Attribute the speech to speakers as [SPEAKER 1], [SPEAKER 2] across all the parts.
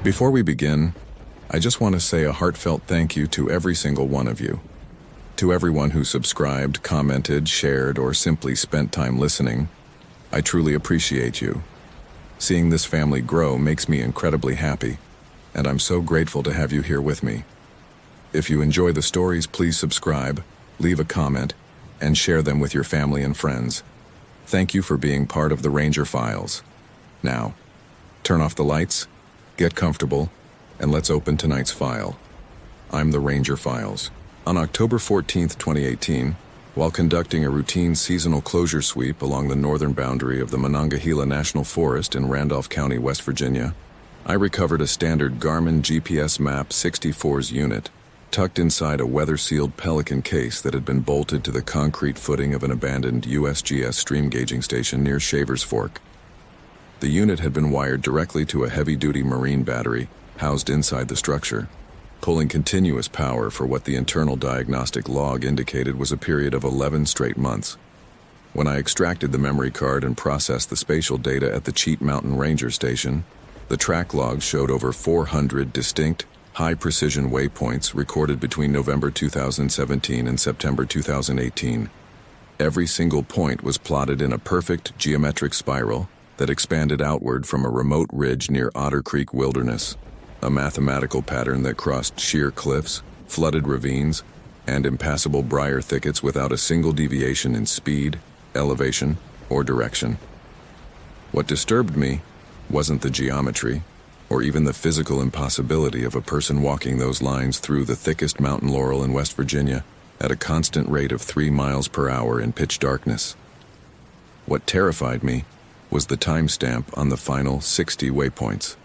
[SPEAKER 1] Before we begin, I just want to say a heartfelt thank you to every single one of you. To everyone who subscribed, commented, shared, or simply spent time listening, I truly appreciate you. Seeing this family grow makes me incredibly happy, and I'm so grateful to have you here with me. If you enjoy the stories, please subscribe, leave a comment, and share them with your family and friends. Thank you for being part of the Ranger Files. Now, turn off the lights, get comfortable, and let's open tonight's file. I'm the Ranger Files. On October 14th, 2018, while conducting a routine seasonal closure sweep along the northern boundary of the Monongahela National Forest in Randolph County, West Virginia, I recovered a standard Garmin GPS Map 64's unit, tucked inside a weather-sealed Pelican case that had been bolted to the concrete footing of an abandoned USGS stream gauging station near Shavers Fork. The unit had been wired directly to a heavy-duty marine battery housed inside the structure, pulling continuous power for what the internal diagnostic log indicated was a period of 11 straight months. When I extracted the memory card and processed the spatial data at the Cheat Mountain Ranger Station, the track log showed over 400 distinct, high-precision waypoints recorded between November 2017 and September 2018. Every single point was plotted in a perfect geometric spiral that expanded outward from a remote ridge near Otter Creek Wilderness, a mathematical pattern that crossed sheer cliffs, flooded ravines, and impassable briar thickets without a single deviation in speed, elevation, or direction. What disturbed me wasn't the geometry, or even the physical impossibility of a person walking those lines through the thickest mountain laurel in West Virginia at a constant rate of 3 miles per hour in pitch darkness. What terrified me was the timestamp on the final 60 waypoints.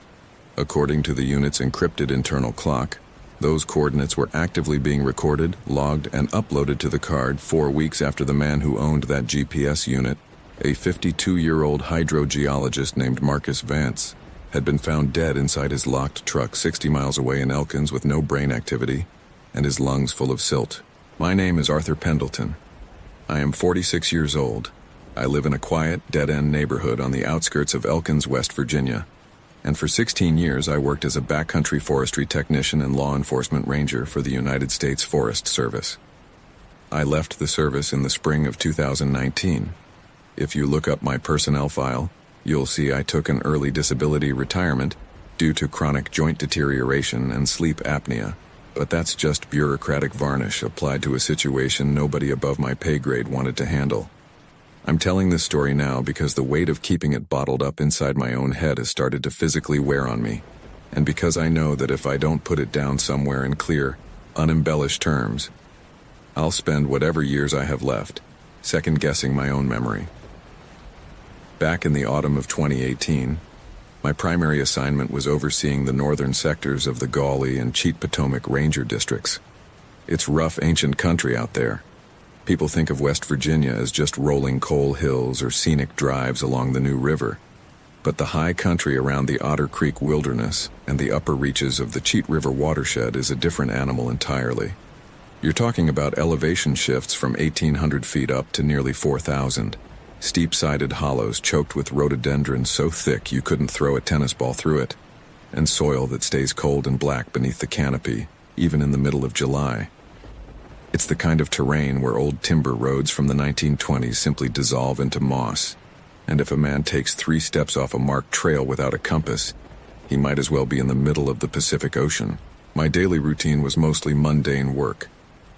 [SPEAKER 1] According to the unit's encrypted internal clock, those coordinates were actively being recorded, logged, and uploaded to the card 4 weeks after the man who owned that GPS unit, a 52-year-old hydrogeologist named Marcus Vance, had been found dead inside his locked truck 60 miles away in Elkins with no brain activity and his lungs full of silt. My name is Arthur Pendleton. I am 46 years old. I live in a quiet, dead-end neighborhood on the outskirts of Elkins, West Virginia. And for 16 years I worked as a backcountry forestry technician and law enforcement ranger for the United States Forest Service. I left the service in the spring of 2019. If you look up my personnel file, you'll see I took an early disability retirement due to chronic joint deterioration and sleep apnea, but that's just bureaucratic varnish applied to a situation nobody above my pay grade wanted to handle. I'm telling this story now because the weight of keeping it bottled up inside my own head has started to physically wear on me, and because I know that if I don't put it down somewhere in clear, unembellished terms, I'll spend whatever years I have left second-guessing my own memory. Back in the autumn of 2018, my primary assignment was overseeing the northern sectors of the Gauley and Cheat Potomac Ranger districts. It's rough, ancient country out there. People think of West Virginia as just rolling coal hills or scenic drives along the New River, but the high country around the Otter Creek Wilderness and the upper reaches of the Cheat River watershed is a different animal entirely. You're talking about elevation shifts from 1,800 feet up to nearly 4,000, steep-sided hollows choked with rhododendron so thick you couldn't throw a tennis ball through it, and soil that stays cold and black beneath the canopy, even in the middle of July. It's the kind of terrain where old timber roads from the 1920s simply dissolve into moss, and if a man takes 3 steps off a marked trail without a compass, he might as well be in the middle of the Pacific Ocean. My daily routine was mostly mundane work.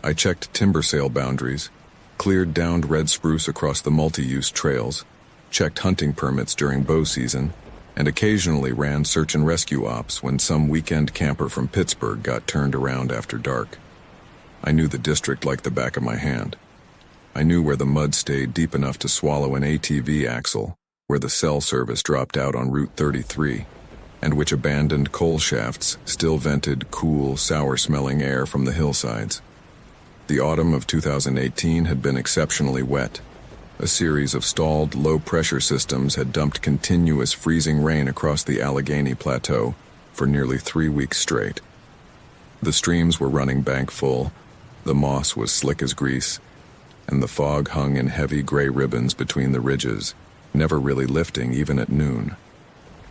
[SPEAKER 1] I checked timber sale boundaries, cleared downed red spruce across the multi-use trails, checked hunting permits during bow season, and occasionally ran search and rescue ops when some weekend camper from Pittsburgh got turned around after dark. I knew the district like the back of my hand. I knew where the mud stayed deep enough to swallow an ATV axle, where the cell service dropped out on Route 33, and which abandoned coal shafts still vented cool, sour-smelling air from the hillsides. The autumn of 2018 had been exceptionally wet. A series of stalled, low-pressure systems had dumped continuous freezing rain across the Allegheny Plateau for nearly 3 weeks straight. The streams were running bank full, the moss was slick as grease, and the fog hung in heavy gray ribbons between the ridges, never really lifting even at noon.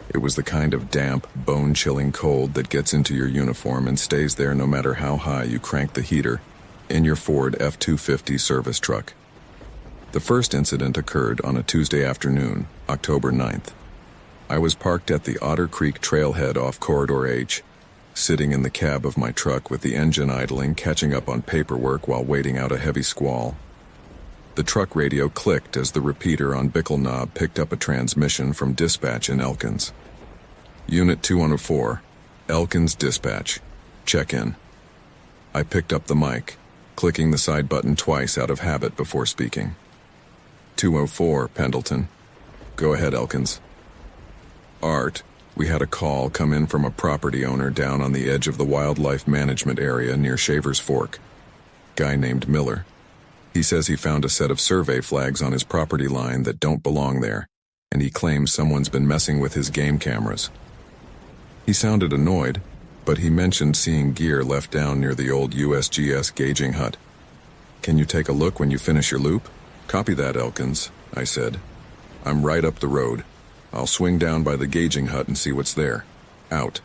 [SPEAKER 1] It was the kind of damp, bone-chilling cold that gets into your uniform and stays there no matter how high you crank the heater in your Ford F-250 service truck. The first incident occurred on a Tuesday afternoon, October 9th. I was parked at the Otter Creek trailhead off Corridor H, sitting in the cab of my truck with the engine idling, catching up on paperwork while waiting out a heavy squall. The truck radio clicked as the repeater on Bickle knob picked up a transmission from dispatch in Elkins. Unit 204, Elkins Dispatch. Check in. I picked up the mic, clicking the side button twice out of habit before speaking. 204, Pendleton. Go ahead, Elkins. Art, we had a call come in from a property owner down on the edge of the wildlife management area near Shaver's Fork. Guy named Miller. He says he found a set of survey flags on his property line that don't belong there, and he claims someone's been messing with his game cameras. He sounded annoyed, but he mentioned seeing gear left down near the old USGS gauging hut. Can you take a look when you finish your loop? Copy that, Elkins, I said. I'm right up the road. I'll swing down by the gauging hut and see what's there. Out.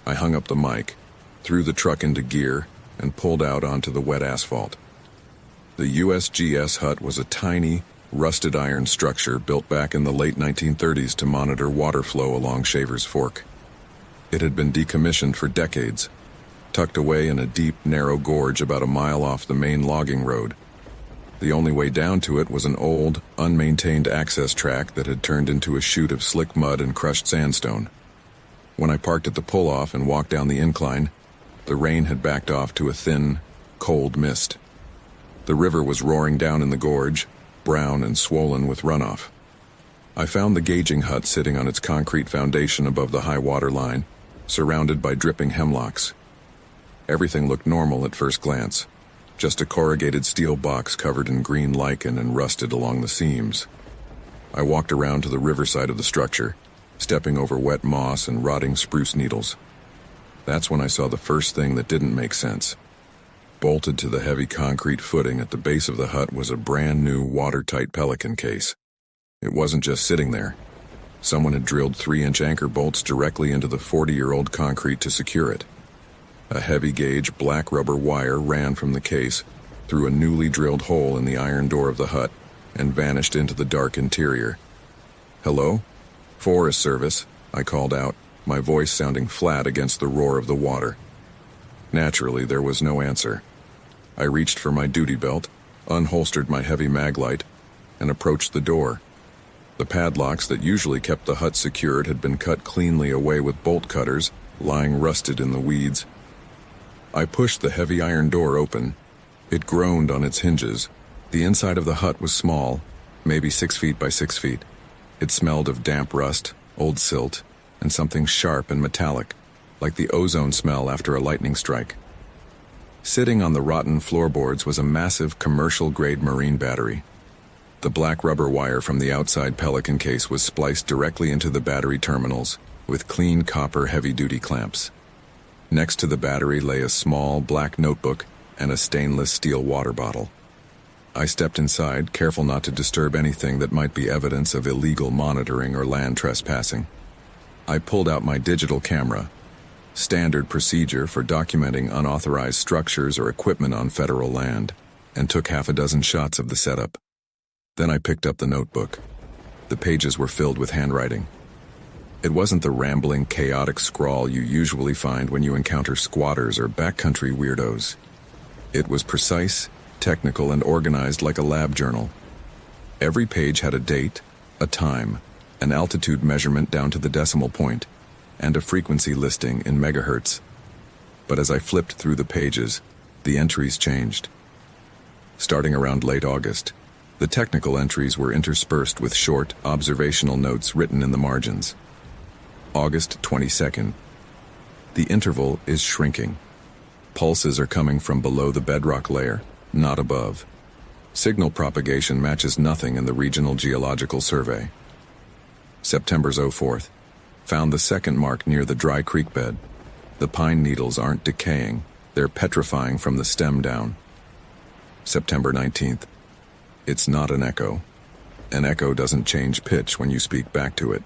[SPEAKER 1] I hung up the mic, threw the truck into gear, and pulled out onto the wet asphalt. The USGS hut was a tiny, rusted iron structure built back in the late 1930s to monitor water flow along Shaver's Fork. It had been decommissioned for decades, tucked away in a deep, narrow gorge about a mile off the main logging road. The only way down to it was an old, unmaintained access track that had turned into a chute of slick mud and crushed sandstone. When I parked at the pull-off and walked down the incline, the rain had backed off to a thin, cold mist. The river was roaring down in the gorge, brown and swollen with runoff. I found the gauging hut sitting on its concrete foundation above the high water line, surrounded by dripping hemlocks. Everything looked normal at first glance, just a corrugated steel box covered in green lichen and rusted along the seams. I walked around to the riverside of the structure, stepping over wet moss and rotting spruce needles. That's when I saw the first thing that didn't make sense. Bolted to the heavy concrete footing at the base of the hut was a brand new watertight Pelican case. It wasn't just sitting there. Someone had drilled 3-inch anchor bolts directly into the 40-year-old concrete to secure it. A heavy-gauge black rubber wire ran from the case through a newly drilled hole in the iron door of the hut and vanished into the dark interior. "Hello? Forest Service," I called out, my voice sounding flat against the roar of the water. Naturally, there was no answer. I reached for my duty belt, unholstered my heavy maglite, and approached the door. The padlocks that usually kept the hut secured had been cut cleanly away with bolt cutters, lying rusted in the weeds. I pushed the heavy iron door open. It groaned on its hinges. The inside of the hut was small, maybe 6 feet by 6 feet. It smelled of damp rust, old silt, and something sharp and metallic, like the ozone smell after a lightning strike. Sitting on the rotten floorboards was a massive commercial-grade marine battery. The black rubber wire from the outside Pelican case was spliced directly into the battery terminals with clean copper heavy-duty clamps. Next to the battery lay a small black notebook and a stainless steel water bottle. I stepped inside, careful not to disturb anything that might be evidence of illegal monitoring or land trespassing. I pulled out my digital camera, standard procedure for documenting unauthorized structures or equipment on federal land, and took 6 shots of the setup. Then I picked up the notebook. The pages were filled with handwriting. It wasn't the rambling, chaotic scrawl you usually find when you encounter squatters or backcountry weirdos. It was precise, technical, and organized like a lab journal. Every page had a date, a time, an altitude measurement down to the decimal point, and a frequency listing in megahertz. But as I flipped through the pages, the entries changed. Starting around late August, the technical entries were interspersed with short, observational notes written in the margins. August 22nd. The interval is shrinking. Pulses are coming from below the bedrock layer, not above. Signal propagation matches nothing in the Regional Geological Survey. September's 04th. Found the second mark near the dry creek bed. The pine needles aren't decaying, they're petrifying from the stem down. September 19th. It's not an echo. An echo doesn't change pitch when you speak back to it.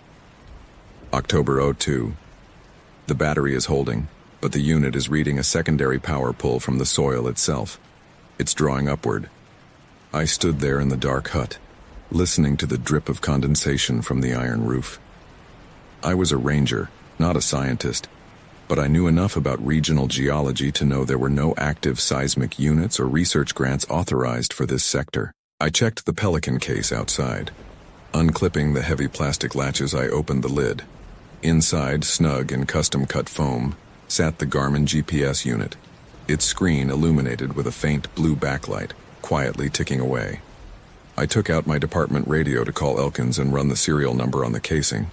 [SPEAKER 1] October 02. The battery is holding, but the unit is reading a secondary power pull from the soil itself. It's drawing upward. I stood there in the dark hut, listening to the drip of condensation from the iron roof. I was a ranger, not a scientist, but I knew enough about regional geology to know there were no active seismic units or research grants authorized for this sector. I checked the Pelican case outside. Unclipping the heavy plastic latches, I opened the lid. Inside, snug in custom-cut foam, sat the Garmin GPS unit, its screen illuminated with a faint blue backlight, quietly ticking away. I took out my department radio to call Elkins and run the serial number on the casing.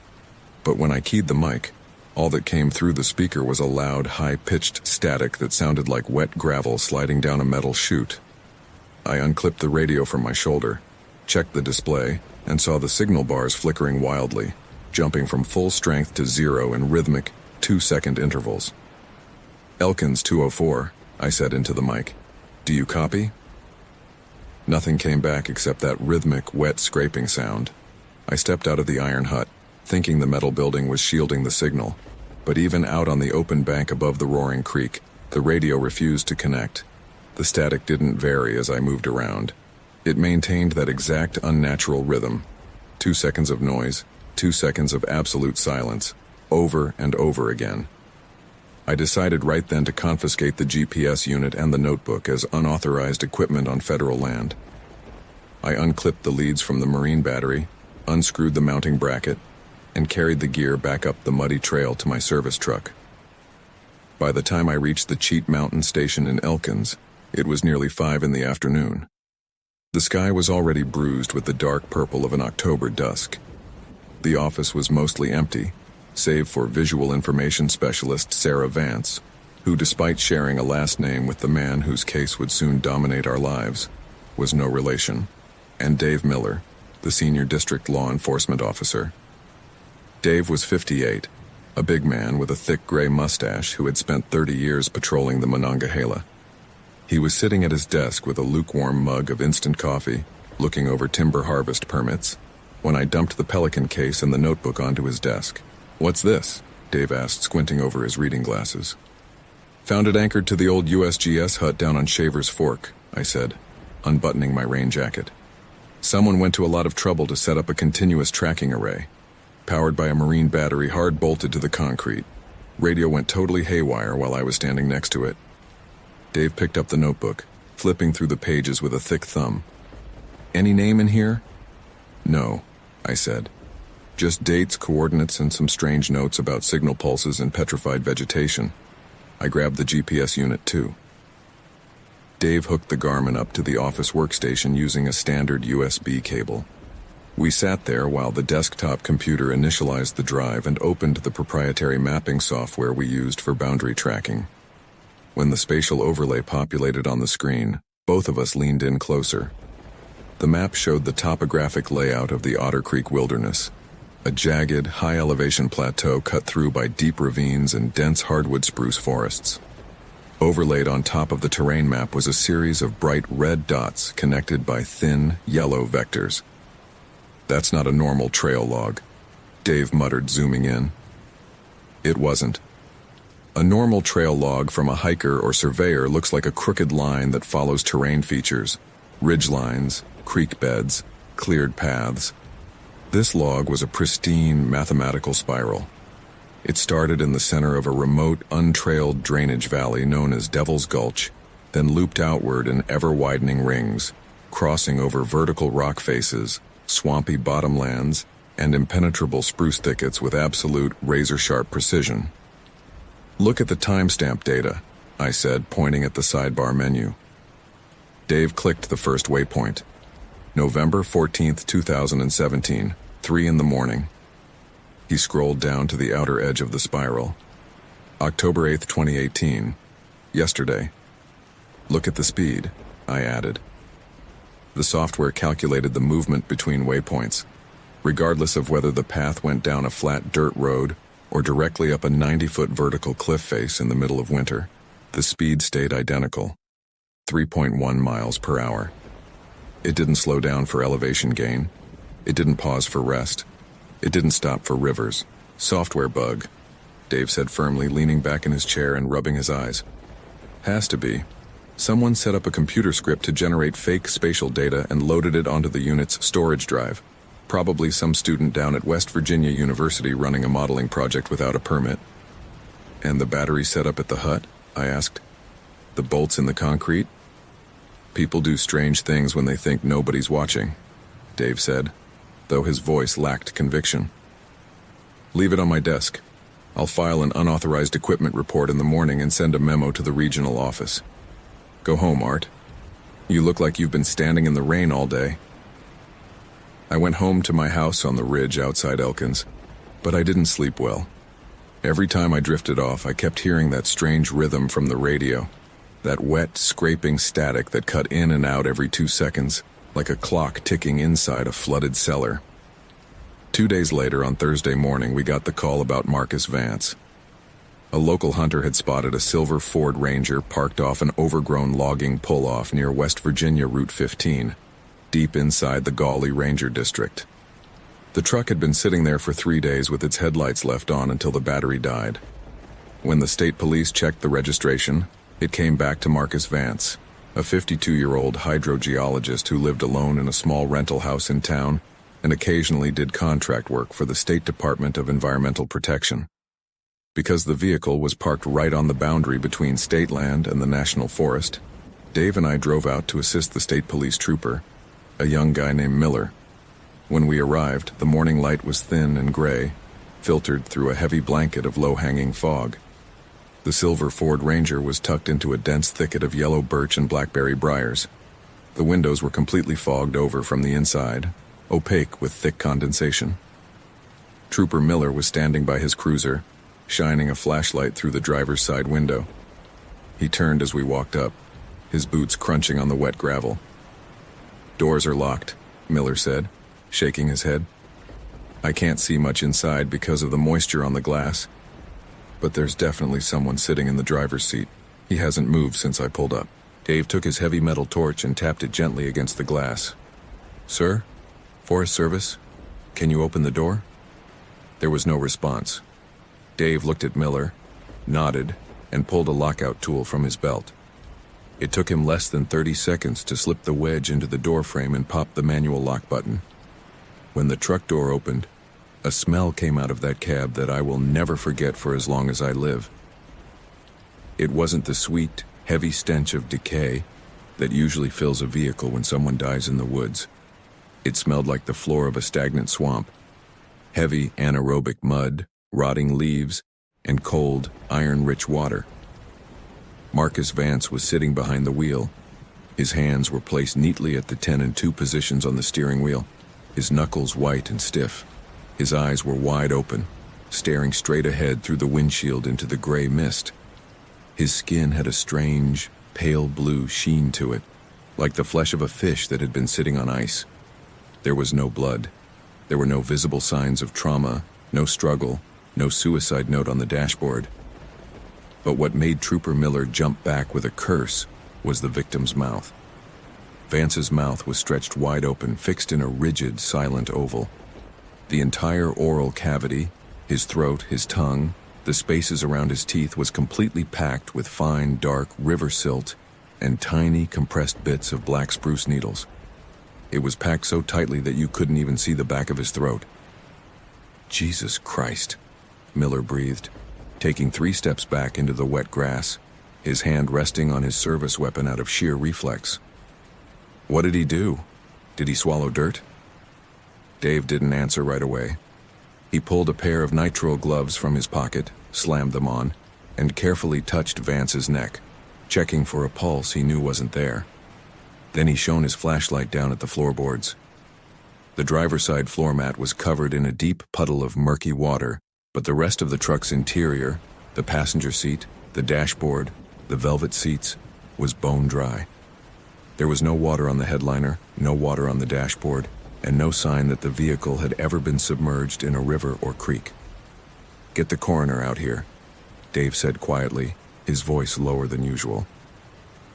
[SPEAKER 1] But when I keyed the mic, all that came through the speaker was a loud, high-pitched static that sounded like wet gravel sliding down a metal chute. I unclipped the radio from my shoulder, checked the display, and saw the signal bars flickering wildly, jumping from full strength to zero in rhythmic, 2-second intervals. "Elkins 204, I said into the mic. "Do you copy?" Nothing came back except that rhythmic, wet scraping sound. I stepped out of the iron hut, thinking the metal building was shielding the signal, but even out on the open bank above the roaring creek, the radio refused to connect. The static didn't vary as I moved around. It maintained that exact unnatural rhythm. 2 seconds of noise, 2 seconds of absolute silence, over and over again. I decided right then to confiscate the GPS unit and the notebook as unauthorized equipment on federal land. I unclipped the leads from the marine battery, unscrewed the mounting bracket, and carried the gear back up the muddy trail to my service truck. By the time I reached the Cheat Mountain station in Elkins, it was nearly 5 in the afternoon. The sky was already bruised with the dark purple of an October dusk. The office was mostly empty, save for visual information specialist Sarah Vance, who, despite sharing a last name with the man whose case would soon dominate our lives, was no relation, and Dave Miller, the senior district law enforcement officer. Dave was 58, a big man with a thick gray mustache who had spent 30 years patrolling the Monongahela. He was sitting at his desk with a lukewarm mug of instant coffee, looking over timber harvest permits, when I dumped the Pelican case and the notebook onto his desk. "What's this?" Dave asked, squinting over his reading glasses. "Found it anchored to the old USGS hut down on Shaver's Fork," I said, unbuttoning my rain jacket. "Someone went to a lot of trouble to set up a continuous tracking array. Powered by a marine battery hard bolted to the concrete. Radio went totally haywire while I was standing next to it." Dave picked up the notebook, flipping through the pages with a thick thumb. "Any name in here?" "No," I said. "Just dates, coordinates, and some strange notes about signal pulses and petrified vegetation." I grabbed the GPS unit too. Dave hooked the Garmin up to the office workstation using a standard USB cable. We sat there while the desktop computer initialized the drive and opened the proprietary mapping software we used for boundary tracking. When the spatial overlay populated on the screen, both of us leaned in closer. The map showed the topographic layout of the Otter Creek Wilderness, a jagged, high-elevation plateau cut through by deep ravines and dense hardwood spruce forests. Overlaid on top of the terrain map was a series of bright red dots connected by thin, yellow vectors. "That's not a normal trail log," Dave muttered, zooming in. It wasn't. A normal trail log from a hiker or surveyor looks like a crooked line that follows terrain features, ridge lines, creek beds, cleared paths. This log was a pristine mathematical spiral. It started in the center of a remote, untrailed drainage valley known as Devil's Gulch, then looped outward in ever-widening rings, crossing over vertical rock faces, swampy bottomlands, and impenetrable spruce thickets with absolute razor-sharp precision. "Look at the timestamp data," I said, pointing at the sidebar menu. Dave clicked the first waypoint. November 14th, 2017, 3 in the morning. He scrolled down to the outer edge of the spiral. October 8th, 2018, yesterday. "Look at the speed," I added. The software calculated the movement between waypoints, regardless of whether the path went down a flat dirt road or directly up a 90-foot vertical cliff face in the middle of winter. The speed stayed identical, 3.1 miles per hour. It didn't slow down for elevation gain. It didn't pause for rest. It didn't stop for rivers. Software bug, Dave said firmly, leaning back in his chair and rubbing his eyes. Has to be. Someone set up a computer script to generate fake spatial data and loaded it onto the unit's storage drive. Probably some student down at West Virginia University running a modeling project without a permit. And the battery set up at the hut? I asked. The bolts in the concrete? People do strange things when they think nobody's watching, Dave said, though his voice lacked conviction. Leave it on my desk. I'll file an unauthorized equipment report in the morning and send a memo to the regional office. Go home, Art. You look like you've been standing in the rain all day. I went home to my house on the ridge outside Elkins, but I didn't sleep well. Every time I drifted off, I kept hearing that strange rhythm from the radio, that wet, scraping static that cut in and out every 2 seconds, like a clock ticking inside a flooded cellar. 2 days later, on Thursday morning, we got the call about Marcus Vance. A local hunter had spotted a silver Ford Ranger parked off an overgrown logging pull-off near West Virginia Route 15, deep inside the Gawley Ranger District. The truck had been sitting there for 3 days with its headlights left on until the battery died. When the state police checked the registration, it came back to Marcus Vance, a 52-year-old hydrogeologist who lived alone in a small rental house in town and occasionally did contract work for the State Department of Environmental Protection. Because the vehicle was parked right on the boundary between state land and the national forest, Dave and I drove out to assist the state police trooper, a young guy named Miller. When we arrived, the morning light was thin and gray, filtered through a heavy blanket of low-hanging fog. The silver Ford Ranger was tucked into a dense thicket of yellow birch and blackberry briars. The windows were completely fogged over from the inside, opaque with thick condensation. Trooper Miller was standing by his cruiser, shining a flashlight through the driver's side window. He turned as we walked up, his boots crunching on the wet gravel. "Doors are locked," Miller said, shaking his head. "I can't see much inside because of the moisture on the glass, but there's definitely someone sitting in the driver's seat. He hasn't moved since I pulled up." Dave took his heavy metal torch and tapped it gently against the glass. "Sir? Forest Service? Can you open the door?" There was no response. Dave looked at Miller, nodded, and pulled a lockout tool from his belt. It took him less than 30 seconds to slip the wedge into the door frame and pop the manual lock button. When the truck door opened, a smell came out of that cab that I will never forget for as long as I live. It wasn't the sweet, heavy stench of decay that usually fills a vehicle when someone dies in the woods. It smelled like the floor of a stagnant swamp. Heavy, anaerobic mud, rotting leaves, and cold, iron-rich water. Marcus Vance was sitting behind the wheel. His hands were placed neatly at the 10 and 2 positions on the steering wheel, his knuckles white and stiff. His eyes were wide open, staring straight ahead through the windshield into the gray mist. His skin had a strange, pale blue sheen to it, like the flesh of a fish that had been sitting on ice. There was no blood. There were no visible signs of trauma, no struggle, no suicide note on the dashboard. But what made Trooper Miller jump back with a curse was the victim's mouth. Vance's mouth was stretched wide open, fixed in a rigid, silent oval. The entire oral cavity, his throat, his tongue, the spaces around his teeth was completely packed with fine, dark river silt and tiny, compressed bits of black spruce needles. It was packed so tightly that you couldn't even see the back of his throat. "Jesus Christ," Miller breathed, taking 3 steps back into the wet grass, his hand resting on his service weapon out of sheer reflex. "What did he do? Did he swallow dirt?" Dave didn't answer right away. He pulled a pair of nitrile gloves from his pocket, slammed them on, and carefully touched Vance's neck, checking for a pulse he knew wasn't there. Then he shone his flashlight down at the floorboards. The driver's side floor mat was covered in a deep puddle of murky water, but the rest of the truck's interior, the passenger seat, the dashboard, the velvet seats, was bone dry. There was no water on the headliner, no water on the dashboard, and no sign that the vehicle had ever been submerged in a river or creek. "Get the coroner out here," Dave said quietly, his voice lower than usual.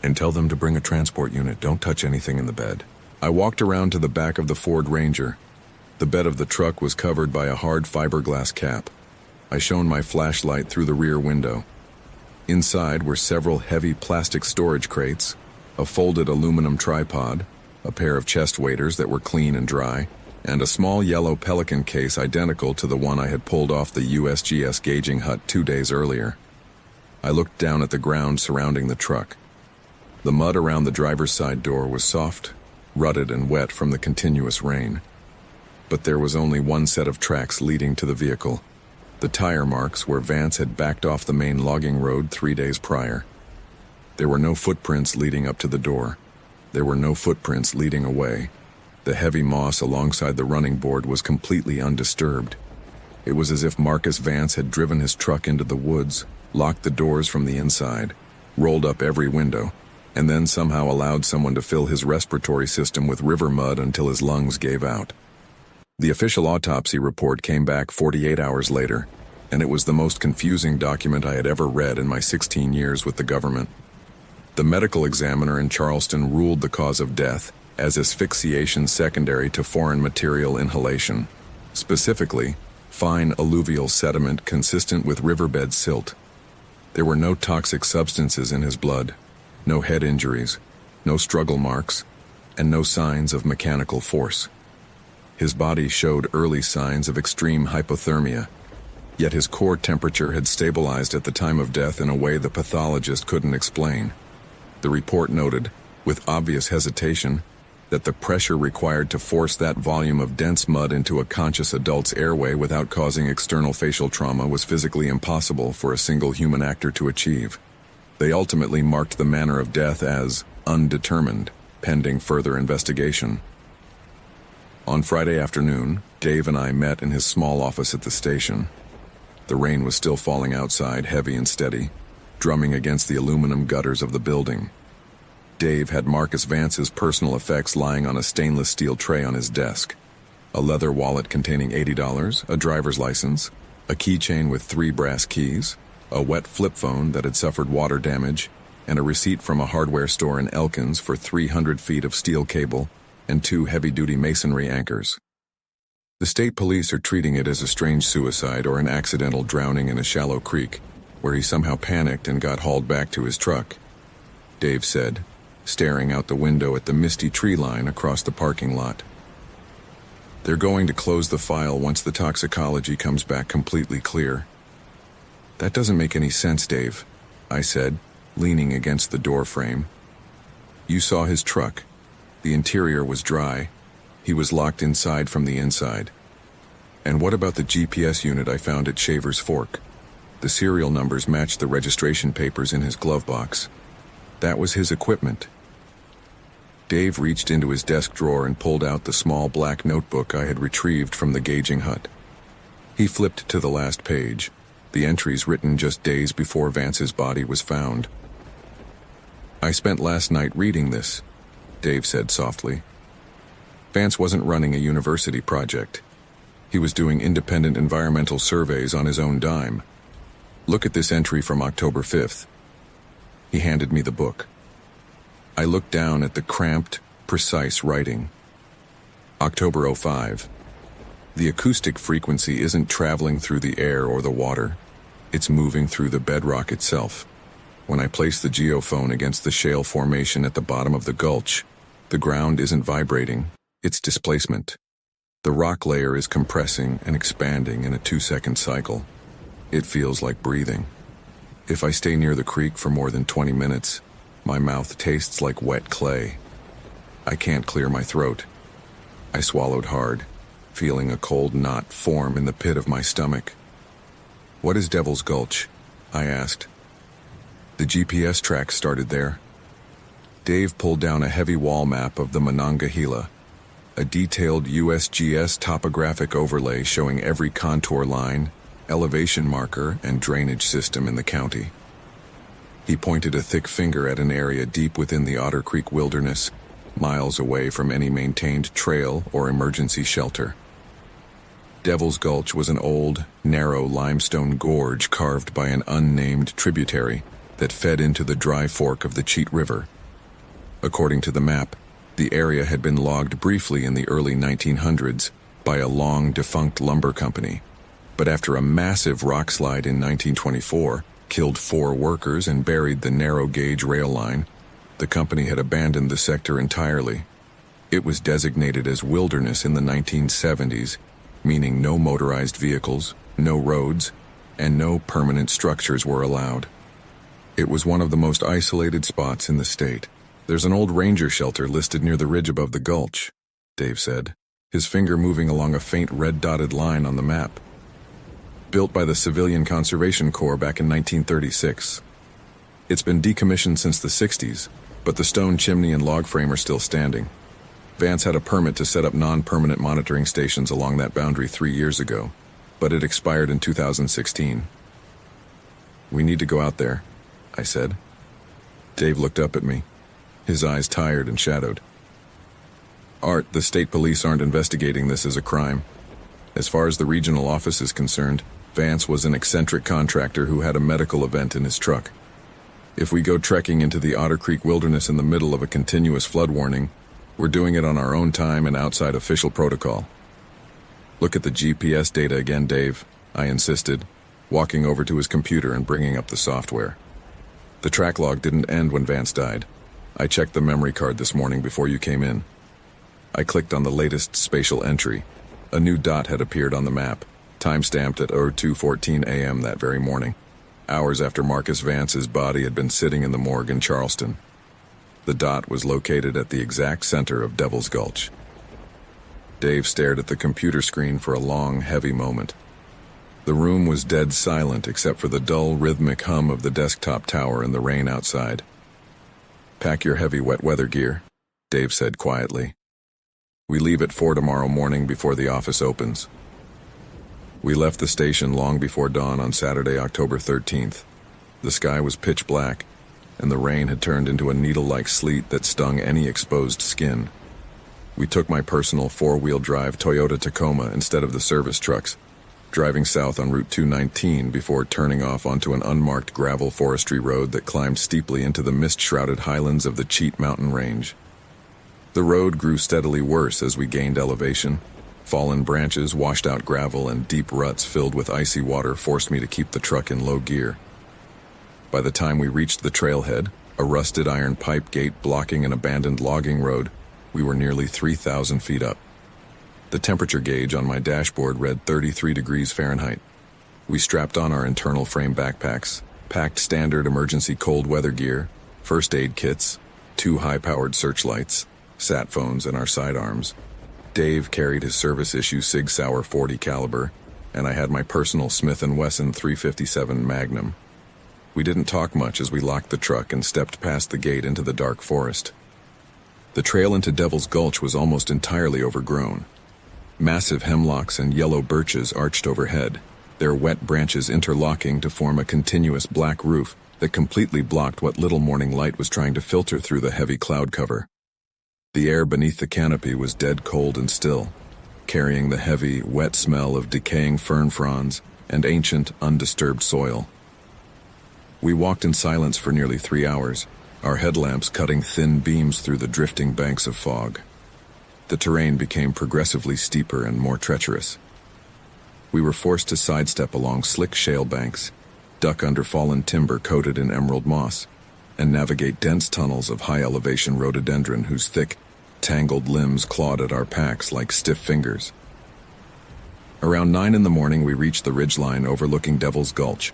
[SPEAKER 1] "And tell them to bring a transport unit. Don't touch anything in the bed." I walked around to the back of the Ford Ranger. The bed of the truck was covered by a hard fiberglass cap. I shone my flashlight through the rear window. Inside were several heavy plastic storage crates, a folded aluminum tripod, a pair of chest waders that were clean and dry, and a small yellow Pelican case identical to the one I had pulled off the USGS gauging hut 2 days earlier. I looked down at the ground surrounding the truck. The mud around the driver's side door was soft, rutted and wet from the continuous rain. But there was only one set of tracks leading to the vehicle, the tire marks where Vance had backed off the main logging road 3 days prior. There were no footprints leading up to the door. There were no footprints leading away. The heavy moss alongside the running board was completely undisturbed. It was as if Marcus Vance had driven his truck into the woods, locked the doors from the inside, rolled up every window, and then somehow allowed someone to fill his respiratory system with river mud until his lungs gave out. The official autopsy report came back 48 hours later, and it was the most confusing document I had ever read in my 16 years with the government. The medical examiner in Charleston ruled the cause of death as asphyxiation secondary to foreign material inhalation, specifically, fine alluvial sediment consistent with riverbed silt. There were no toxic substances in his blood, no head injuries, no struggle marks, and no signs of mechanical force. His body showed early signs of extreme hypothermia, yet his core temperature had stabilized at the time of death in a way the pathologist couldn't explain. The report noted, with obvious hesitation, that the pressure required to force that volume of dense mud into a conscious adult's airway without causing external facial trauma was physically impossible for a single human actor to achieve. They ultimately marked the manner of death as undetermined, pending further investigation. On Friday afternoon, Dave and I met in his small office at the station. The rain was still falling outside, heavy and steady, drumming against the aluminum gutters of the building. Dave had Marcus Vance's personal effects lying on a stainless steel tray on his desk. A leather wallet containing $80, a driver's license, a keychain with 3 brass keys, a wet flip phone that had suffered water damage, and a receipt from a hardware store in Elkins for 300 feet of steel cable and 2 heavy-duty masonry anchors. The state police are treating it as a strange suicide or an accidental drowning in a shallow creek, where he somehow panicked and got hauled back to his truck, Dave said, staring out the window at the misty tree line across the parking lot. They're going to close the file once the toxicology comes back completely clear. That doesn't make any sense, Dave, I said, leaning against the door frame. You saw his truck. The interior was dry. He was locked inside from the inside. And what about the GPS unit I found at Shaver's Fork? The serial numbers matched the registration papers in his glove box. That was his equipment. Dave reached into his desk drawer and pulled out the small black notebook I had retrieved from the gauging hut. He flipped to the last page, the entries written just days before Vance's body was found. I spent last night reading this, Dave said softly. Vance wasn't running a university project. He was doing independent environmental surveys on his own dime. Look at this entry from October 5th. He handed me the book. I looked down at the cramped, precise writing. October 05. The acoustic frequency isn't traveling through the air or the water. It's moving through the bedrock itself. When I place the geophone against the shale formation at the bottom of the gulch, the ground isn't vibrating, it's displacement. The rock layer is compressing and expanding in a 2-second cycle. It feels like breathing. If I stay near the creek for more than 20 minutes, my mouth tastes like wet clay. I can't clear my throat. I swallowed hard, feeling a cold knot form in the pit of my stomach. What is Devil's Gulch? I asked. The GPS track started there. Dave pulled down a heavy wall map of the Monongahela, a detailed USGS topographic overlay showing every contour line, elevation marker, and drainage system in the county. He pointed a thick finger at an area deep within the Otter Creek wilderness, miles away from any maintained trail or emergency shelter. Devil's Gulch was an old, narrow limestone gorge carved by an unnamed tributary that fed into the dry fork of the Cheat River. According to the map, the area had been logged briefly in the early 1900s by a long-defunct lumber company. But after a massive rock slide in 1924 killed 4 workers and buried the narrow-gauge rail line, the company had abandoned the sector entirely. It was designated as wilderness in the 1970s, meaning no motorized vehicles, no roads, and no permanent structures were allowed. It was one of the most isolated spots in the state. "There's an old ranger shelter listed near the ridge above the gulch," Dave said, his finger moving along a faint red-dotted line on the map. "Built by the Civilian Conservation Corps back in 1936. It's been decommissioned since the 60s, but the stone chimney and log frame are still standing. Vance had a permit to set up non-permanent monitoring stations along that boundary 3 years ago, but it expired in 2016. "We need to go out there," I said. Dave looked up at me, his eyes tired and shadowed. "Art, the state police aren't investigating this as a crime. As far as the regional office is concerned, Vance was an eccentric contractor who had a medical event in his truck. If we go trekking into the Otter Creek wilderness in the middle of a continuous flood warning, we're doing it on our own time and outside official protocol." "Look at the GPS data again, Dave," I insisted, walking over to his computer and bringing up the software. "The track log didn't end when Vance died. I checked the memory card this morning before you came in." I clicked on the latest spatial entry. A new dot had appeared on the map, time-stamped at 02:14 a.m. that very morning, hours after Marcus Vance's body had been sitting in the morgue in Charleston. The dot was located at the exact center of Devil's Gulch. Dave stared at the computer screen for a long, heavy moment. The room was dead silent except for the dull, rhythmic hum of the desktop tower and the rain outside. "Pack your heavy wet weather gear," Dave said quietly. "We leave at 4 tomorrow morning before the office opens." We left the station long before dawn on Saturday, October 13th. The sky was pitch black, and the rain had turned into a needle-like sleet that stung any exposed skin. We took my personal 4-wheel drive Toyota Tacoma instead of the service trucks, driving south on Route 219 before turning off onto an unmarked gravel forestry road that climbed steeply into the mist-shrouded highlands of the Cheat Mountain Range. The road grew steadily worse as we gained elevation. Fallen branches, washed-out gravel, and deep ruts filled with icy water forced me to keep the truck in low gear. By the time we reached the trailhead, a rusted iron pipe gate blocking an abandoned logging road, we were nearly 3,000 feet up. The temperature gauge on my dashboard read 33 degrees Fahrenheit. We strapped on our internal frame backpacks, packed standard emergency cold weather gear, first aid kits, 2 high-powered searchlights, sat phones, and our sidearms. Dave carried his service-issue Sig Sauer .40 caliber, and I had my personal Smith & Wesson .357 Magnum. We didn't talk much as we locked the truck and stepped past the gate into the dark forest. The trail into Devil's Gulch was almost entirely overgrown. Massive hemlocks and yellow birches arched overhead, their wet branches interlocking to form a continuous black roof that completely blocked what little morning light was trying to filter through the heavy cloud cover. The air beneath the canopy was dead cold and still, carrying the heavy, wet smell of decaying fern fronds and ancient, undisturbed soil. We walked in silence for nearly 3 hours, our headlamps cutting thin beams through the drifting banks of fog. The terrain became progressively steeper and more treacherous. We were forced to sidestep along slick shale banks, duck under fallen timber coated in emerald moss, and navigate dense tunnels of high-elevation rhododendron whose thick, tangled limbs clawed at our packs like stiff fingers. Around 9 in the morning, we reached the ridgeline overlooking Devil's Gulch.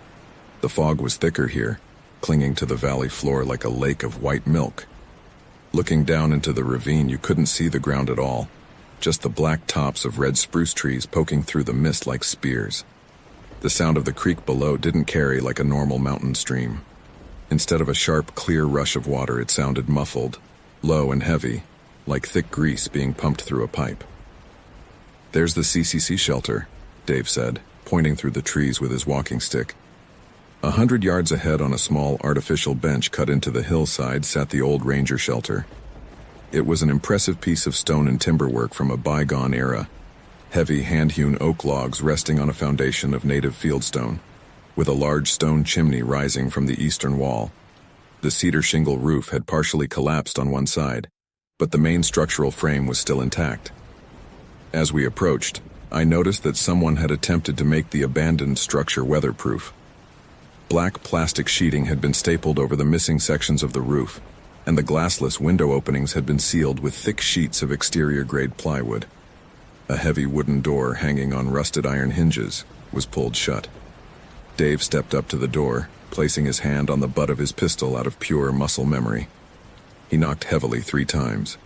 [SPEAKER 1] The fog was thicker here, clinging to the valley floor like a lake of white milk. Looking down into the ravine, you couldn't see the ground at all, just the black tops of red spruce trees poking through the mist like spears. The sound of the creek below didn't carry like a normal mountain stream. Instead of a sharp, clear rush of water, it sounded muffled, low and heavy, like thick grease being pumped through a pipe. "There's the CCC shelter," Dave said, pointing through the trees with his walking stick. 100 yards ahead on a small artificial bench cut into the hillside sat the old ranger shelter. It was an impressive piece of stone and timber work from a bygone era, heavy hand-hewn oak logs resting on a foundation of native fieldstone, with a large stone chimney rising from the eastern wall. The cedar shingle roof had partially collapsed on one side, but the main structural frame was still intact. As we approached, I noticed that someone had attempted to make the abandoned structure weatherproof. Black plastic sheeting had been stapled over the missing sections of the roof, and the glassless window openings had been sealed with thick sheets of exterior-grade plywood. A heavy wooden door hanging on rusted iron hinges was pulled shut. Dave stepped up to the door, placing his hand on the butt of his pistol out of pure muscle memory. He knocked heavily 3 times.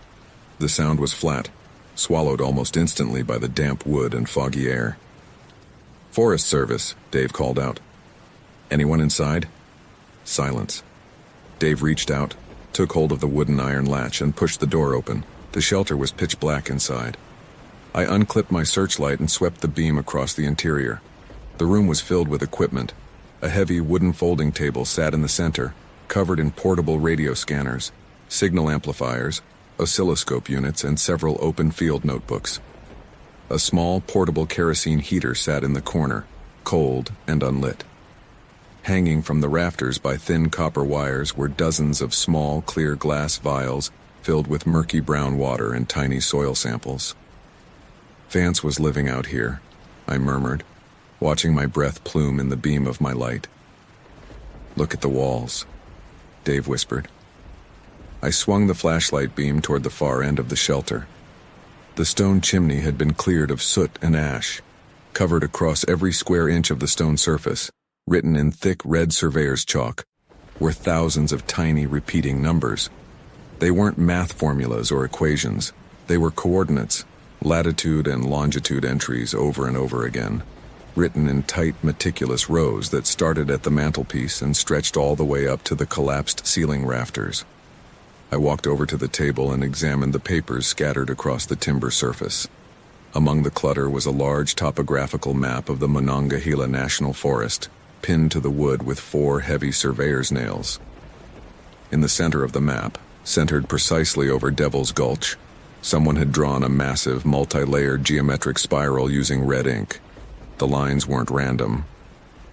[SPEAKER 1] The sound was flat, swallowed almost instantly by the damp wood and foggy air. "Forest Service," Dave called out. "Anyone inside?" Silence. Dave reached out, took hold of the wooden iron latch, and pushed the door open. The shelter was pitch black inside. I unclipped my searchlight and swept the beam across the interior. The room was filled with equipment. A heavy wooden folding table sat in the center, covered in portable radio scanners, signal amplifiers, oscilloscope units, and several open field notebooks. A small portable kerosene heater sat in the corner, cold and unlit. Hanging from the rafters by thin copper wires were dozens of small, clear glass vials filled with murky brown water and tiny soil samples. Vance was living out here, I murmured, watching my breath plume in the beam of my light. "Look at the walls," Dave whispered. I swung the flashlight beam toward the far end of the shelter. The stone chimney had been cleared of soot and ash. Covered across every square inch of the stone surface, written in thick red surveyor's chalk, were thousands of tiny repeating numbers. They weren't math formulas or equations. They were coordinates, latitude and longitude entries over and over again, written in tight, meticulous rows that started at the mantelpiece and stretched all the way up to the collapsed ceiling rafters. I walked over to the table and examined the papers scattered across the timber surface. Among the clutter was a large topographical map of the Monongahela National Forest, pinned to the wood with 4 heavy surveyor's nails. In the center of the map, centered precisely over Devil's Gulch, someone had drawn a massive, multi-layered geometric spiral using red ink. The lines weren't random.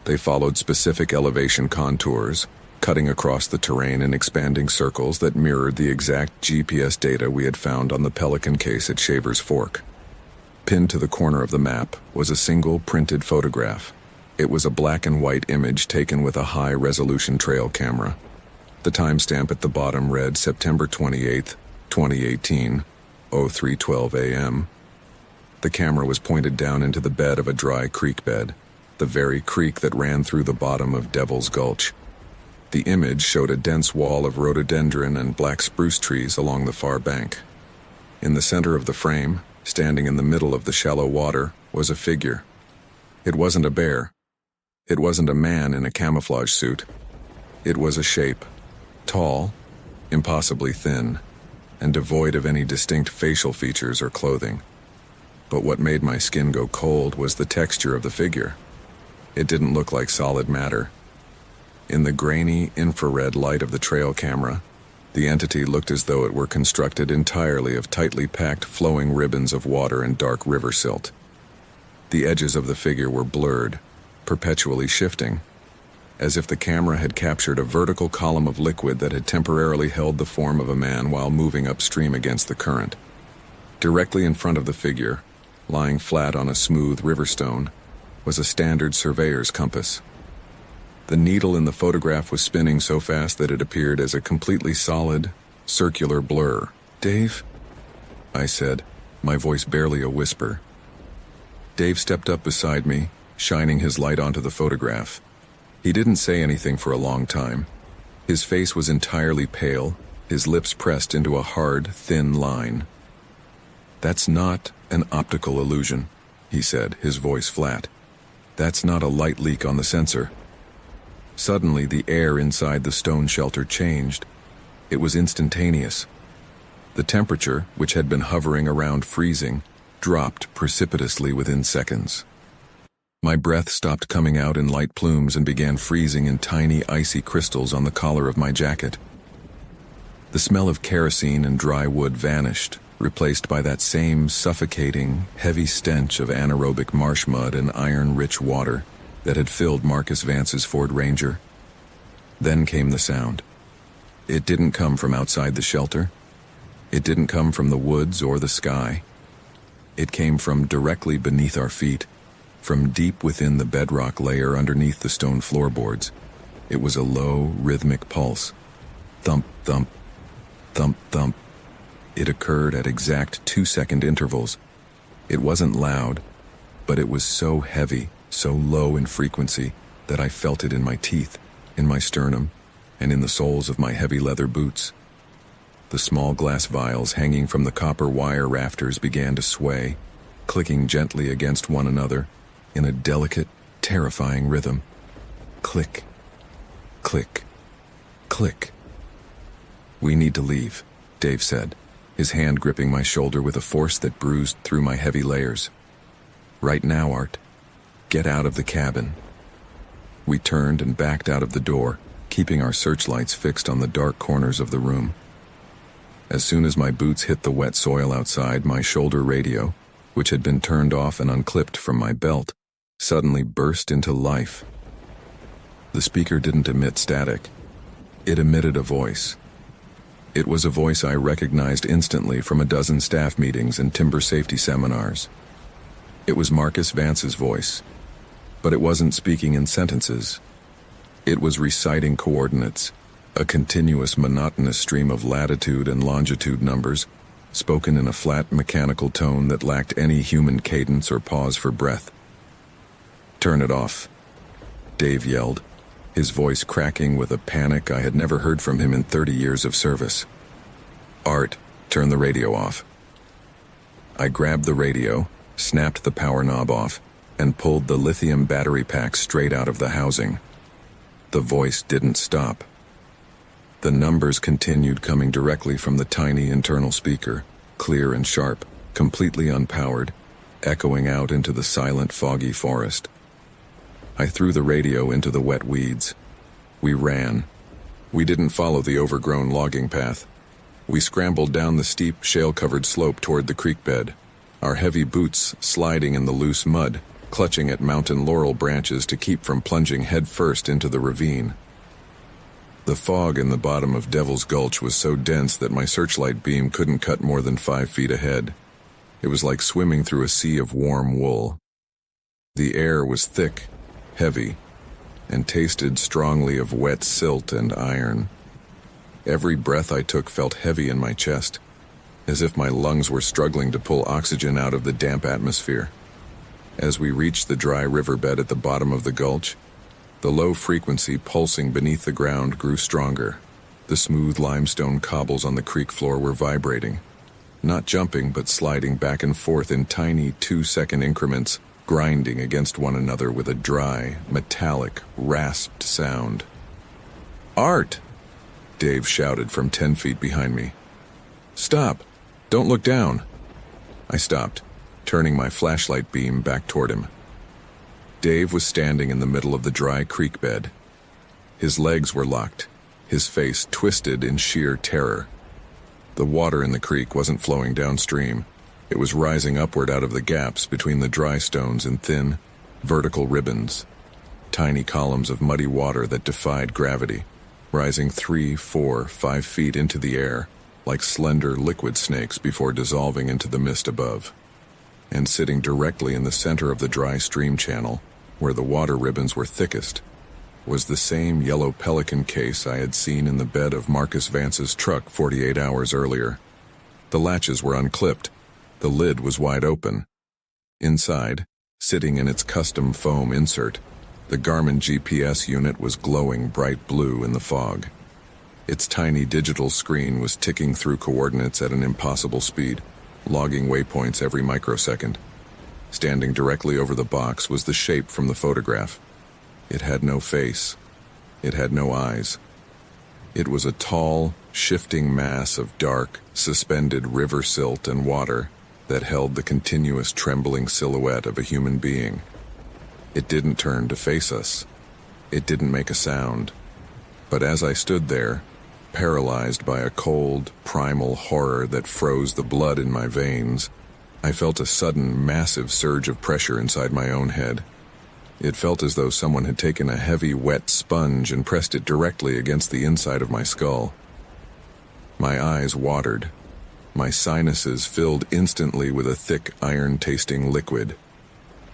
[SPEAKER 1] They followed specific elevation contours, cutting across the terrain in expanding circles that mirrored the exact GPS data we had found on the Pelican case at Shaver's Fork. Pinned to the corner of the map was a single printed photograph. It was a black and white image taken with a high-resolution trail camera. The timestamp at the bottom read September 28, 2018, 03:12 a.m. The camera was pointed down into the bed of a dry creek bed, the very creek that ran through the bottom of Devil's Gulch. The image showed a dense wall of rhododendron and black spruce trees along the far bank. In the center of the frame, standing in the middle of the shallow water, was a figure. It wasn't a bear. It wasn't a man in a camouflage suit. It was a shape, tall, impossibly thin, and devoid of any distinct facial features or clothing. But what made my skin go cold was the texture of the figure. It didn't look like solid matter. In the grainy, infrared light of the trail camera, the entity looked as though it were constructed entirely of tightly packed flowing ribbons of water and dark river silt. The edges of the figure were blurred, perpetually shifting, as if the camera had captured a vertical column of liquid that had temporarily held the form of a man while moving upstream against the current. Directly in front of the figure, lying flat on a smooth river stone, was a standard surveyor's compass. The needle in the photograph was spinning so fast that it appeared as a completely solid, circular blur. "Dave?" I said, my voice barely a whisper. Dave stepped up beside me, shining his light onto the photograph. He didn't say anything for a long time. His face was entirely pale, his lips pressed into a hard, thin line. "That's not an optical illusion," he said, his voice flat. "That's not a light leak on the sensor." Suddenly, the air inside the stone shelter changed. It was instantaneous. The temperature, which had been hovering around freezing, dropped precipitously within seconds. My breath stopped coming out in light plumes and began freezing in tiny, icy crystals on the collar of my jacket. The smell of kerosene and dry wood vanished, replaced by that same suffocating, heavy stench of anaerobic marsh mud and iron-rich water that had filled Marcus Vance's Ford Ranger. Then came the sound. It didn't come from outside the shelter. It didn't come from the woods or the sky. It came from directly beneath our feet, from deep within the bedrock layer underneath the stone floorboards. It was a low, rhythmic pulse. Thump, thump, thump, thump. It occurred at exact 2-second intervals. It wasn't loud, but it was so heavy, so low in frequency, that I felt it in my teeth, in my sternum, and in the soles of my heavy leather boots. The small glass vials hanging from the copper wire rafters began to sway, clicking gently against one another, in a delicate, terrifying rhythm. Click, click, click. "We need to leave," Dave said, his hand gripping my shoulder with a force that bruised through my heavy layers. "Right now, Art. Get out of the cabin." We turned and backed out of the door, keeping our searchlights fixed on the dark corners of the room. As soon as my boots hit the wet soil outside, my shoulder radio, which had been turned off and unclipped from my belt, suddenly burst into life. The speaker didn't emit static. It emitted a voice. It was a voice I recognized instantly from a dozen staff meetings and timber safety seminars. It was Marcus Vance's voice, but it wasn't speaking in sentences. It was reciting coordinates, a continuous monotonous stream of latitude and longitude numbers, spoken in a flat mechanical tone that lacked any human cadence or pause for breath. "Turn it off," Dave yelled, his voice cracking with a panic I had never heard from him in 30 years of service. "Art, turn the radio off." I grabbed the radio, snapped the power knob off, and pulled the lithium battery pack straight out of the housing. The voice didn't stop. The numbers continued coming directly from the tiny internal speaker, clear and sharp, completely unpowered, echoing out into the silent, foggy forest. I threw the radio into the wet weeds. We ran. We didn't follow the overgrown logging path. We scrambled down the steep, shale-covered slope toward the creek bed, our heavy boots sliding in the loose mud, clutching at mountain laurel branches to keep from plunging headfirst into the ravine. The fog in the bottom of Devil's Gulch was so dense that my searchlight beam couldn't cut more than 5 feet ahead. It was like swimming through a sea of warm wool. The air was thick, heavy, and tasted strongly of wet silt and iron. Every breath I took felt heavy in my chest, as if my lungs were struggling to pull oxygen out of the damp atmosphere. As we reached the dry riverbed at the bottom of the gulch, the low frequency pulsing beneath the ground grew stronger. The smooth limestone cobbles on the creek floor were vibrating, not jumping but sliding back and forth in tiny 2-second increments, grinding against one another with a dry, metallic, rasped sound. "Art!" Dave shouted from 10 feet behind me. "Stop! Don't look down!" I stopped, turning my flashlight beam back toward him. Dave was standing in the middle of the dry creek bed. His legs were locked, his face twisted in sheer terror. The water in the creek wasn't flowing downstream. It was rising upward out of the gaps between the dry stones in thin, vertical ribbons, tiny columns of muddy water that defied gravity, rising 3, 4, 5 feet into the air, like slender liquid snakes before dissolving into the mist above. And sitting directly in the center of the dry stream channel, where the water ribbons were thickest, was the same yellow pelican case I had seen in the bed of Marcus Vance's truck 48 hours earlier. The latches were unclipped. The lid was wide open. Inside, sitting in its custom foam insert, the Garmin GPS unit was glowing bright blue in the fog. Its tiny digital screen was ticking through coordinates at an impossible speed, logging waypoints every microsecond. Standing directly over the box was the shape from the photograph. It had no face. It had no eyes. It was a tall, shifting mass of dark, suspended river silt and water that held the continuous trembling silhouette of a human being. It didn't turn to face us. It didn't make a sound. But as I stood there, paralyzed by a cold, primal horror that froze the blood in my veins, I felt a sudden, massive surge of pressure inside my own head. It felt as though someone had taken a heavy, wet sponge and pressed it directly against the inside of my skull. My eyes watered. My sinuses filled instantly with a thick, iron-tasting liquid.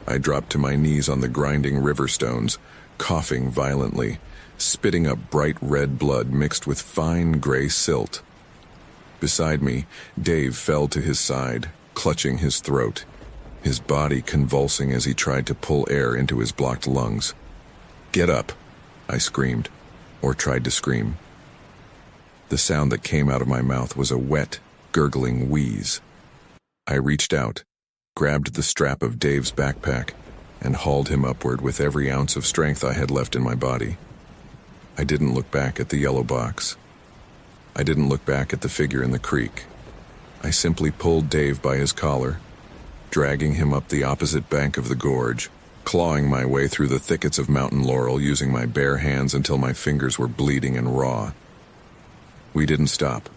[SPEAKER 1] I dropped to my knees on the grinding river stones, coughing violently, spitting up bright red blood mixed with fine gray silt. Beside me, Dave fell to his side, clutching his throat, his body convulsing as he tried to pull air into his blocked lungs. "Get up," I screamed, or tried to scream. The sound that came out of my mouth was a wet, gurgling wheeze. I reached out, grabbed the strap of Dave's backpack, and hauled him upward with every ounce of strength I had left in my body. I didn't look back at the yellow box. I didn't look back at the figure in the creek. I simply pulled Dave by his collar, dragging him up the opposite bank of the gorge, clawing my way through the thickets of mountain laurel using my bare hands until my fingers were bleeding and raw. We didn't stop.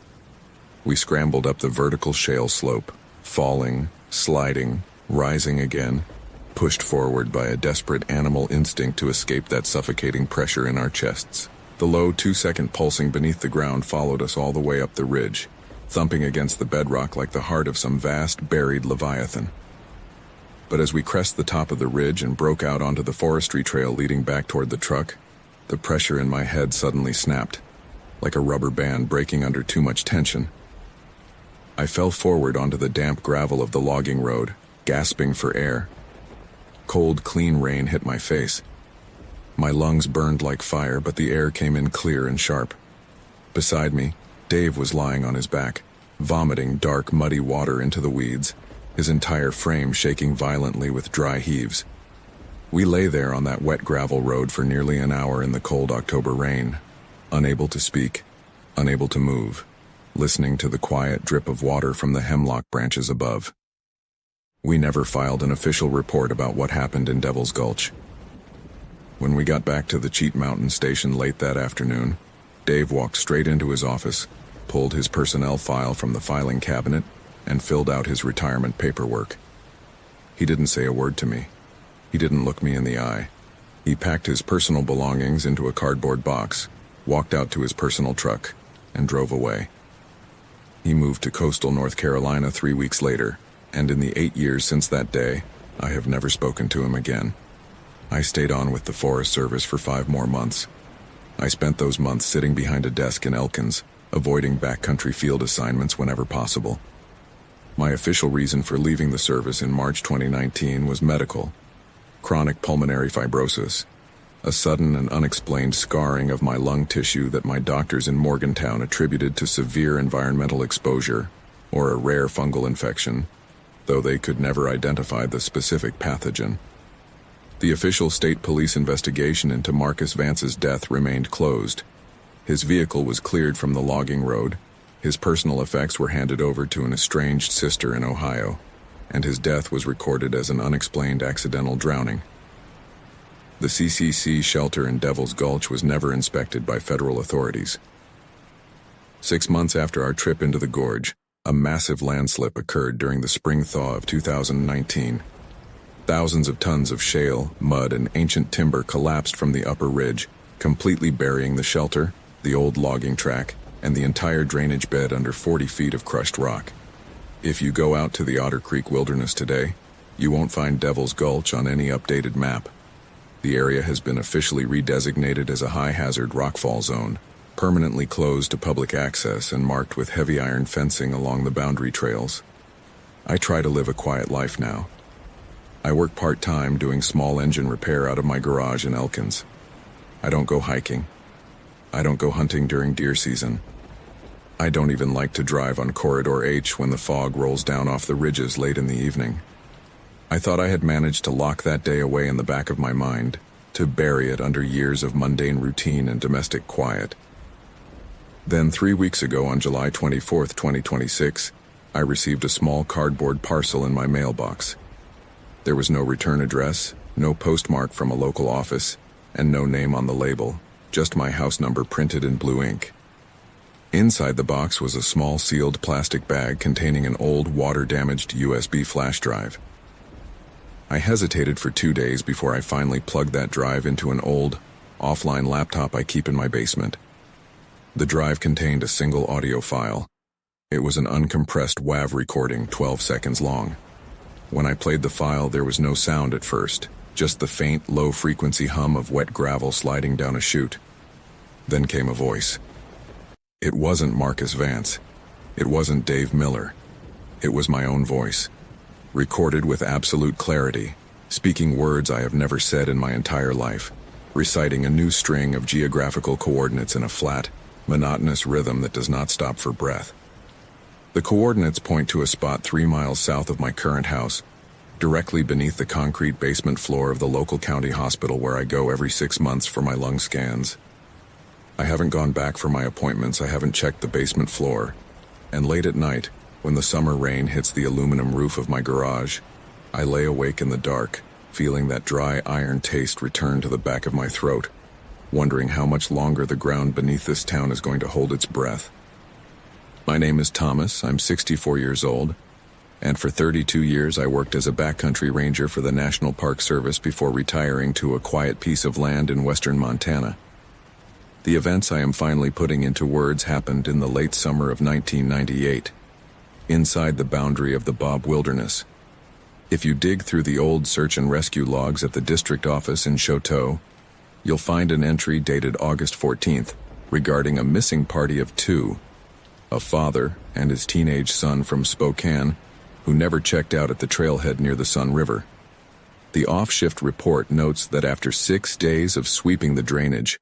[SPEAKER 1] We scrambled up the vertical shale slope, falling, sliding, rising again, pushed forward by a desperate animal instinct to escape that suffocating pressure in our chests. The low 2-second pulsing beneath the ground followed us all the way up the ridge, thumping against the bedrock like the heart of some vast, buried leviathan. But as we crest the top of the ridge and broke out onto the forestry trail leading back toward the truck, the pressure in my head suddenly snapped, like a rubber band breaking under too much tension. I fell forward onto the damp gravel of the logging road, gasping for air. Cold, clean rain hit my face. My lungs burned like fire, but the air came in clear and sharp. Beside me, Dave was lying on his back, vomiting dark, muddy water into the weeds, his entire frame shaking violently with dry heaves. We lay there on that wet gravel road for nearly an hour in the cold October rain, unable to speak, unable to move, listening to the quiet drip of water from the hemlock branches above. We never filed an official report about what happened in Devil's Gulch. When we got back to the Cheat Mountain station late that afternoon, Dave walked straight into his office, pulled his personnel file from the filing cabinet, and filled out his retirement paperwork. He didn't say a word to me. He didn't look me in the eye. He packed his personal belongings into a cardboard box, walked out to his personal truck, and drove away. He moved to coastal North Carolina 3 weeks later, and in the 8 years since that day, I have never spoken to him again. I stayed on with the Forest Service for 5 more months. I spent those months sitting behind a desk in Elkins, avoiding backcountry field assignments whenever possible. My official reason for leaving the service in March 2019 was medical. Chronic pulmonary fibrosis, a sudden and unexplained scarring of my lung tissue that my doctors in Morgantown attributed to severe environmental exposure or a rare fungal infection, though they could never identify the specific pathogen. The official state police investigation into Marcus Vance's death remained closed. His vehicle was cleared from the logging road, his personal effects were handed over to an estranged sister in Ohio, and his death was recorded as an unexplained accidental drowning. The CCC shelter in Devil's Gulch was never inspected by federal authorities. 6 months after our trip into the gorge, a massive landslip occurred during the spring thaw of 2019. Thousands of tons of shale, mud, and ancient timber collapsed from the upper ridge, completely burying the shelter, the old logging track, and the entire drainage bed under 40 feet of crushed rock. If you go out to the Otter Creek Wilderness today, you won't find Devil's Gulch on any updated map. The area has been officially redesignated as a high-hazard rockfall zone, permanently closed to public access and marked with heavy iron fencing along the boundary trails. I try to live a quiet life now. I work part-time doing small engine repair out of my garage in Elkins. I don't go hiking. I don't go hunting during deer season. I don't even like to drive on Corridor H when the fog rolls down off the ridges late in the evening. I thought I had managed to lock that day away in the back of my mind, to bury it under years of mundane routine and domestic quiet. Then 3 weeks ago on July 24, 2026, I received a small cardboard parcel in my mailbox. There was no return address, no postmark from a local office, and no name on the label, just my house number printed in blue ink. Inside the box was a small sealed plastic bag containing an old water-damaged USB flash drive. I hesitated for 2 days before I finally plugged that drive into an old, offline laptop I keep in my basement. The drive contained a single audio file, It was an uncompressed WAV recording, 12 seconds long. When I played the file, there was no sound at first, just the faint, low-frequency hum of wet gravel sliding down a chute. Then came a voice. It wasn't Marcus Vance. It wasn't Dave Miller. It was my own voice, recorded with absolute clarity, speaking words I have never said in my entire life, reciting a new string of geographical coordinates in a flat, monotonous rhythm that does not stop for breath. The coordinates point to a spot 3 miles south of my current house, directly beneath the concrete basement floor of the local county hospital where I go every 6 months for my lung scans. I haven't gone back for my appointments, I haven't checked the basement floor, and late at night, when the summer rain hits the aluminum roof of my garage, I lay awake in the dark, feeling that dry iron taste return to the back of my throat, wondering how much longer the ground beneath this town is going to hold its breath. My name is Thomas, I'm 64 years old, and for 32 years I worked as a backcountry ranger for the National Park Service before retiring to a quiet piece of land in western Montana. The events I am finally putting into words happened in the late summer of 1998, inside the boundary of the Bob Wilderness. If you dig through the old search and rescue logs at the district office in Choteau, you'll find an entry dated August 14th regarding a missing party of 2, a father and his teenage son from Spokane, who never checked out at the trailhead near the Sun River. The off-shift report notes that after 6 days of sweeping the drainage,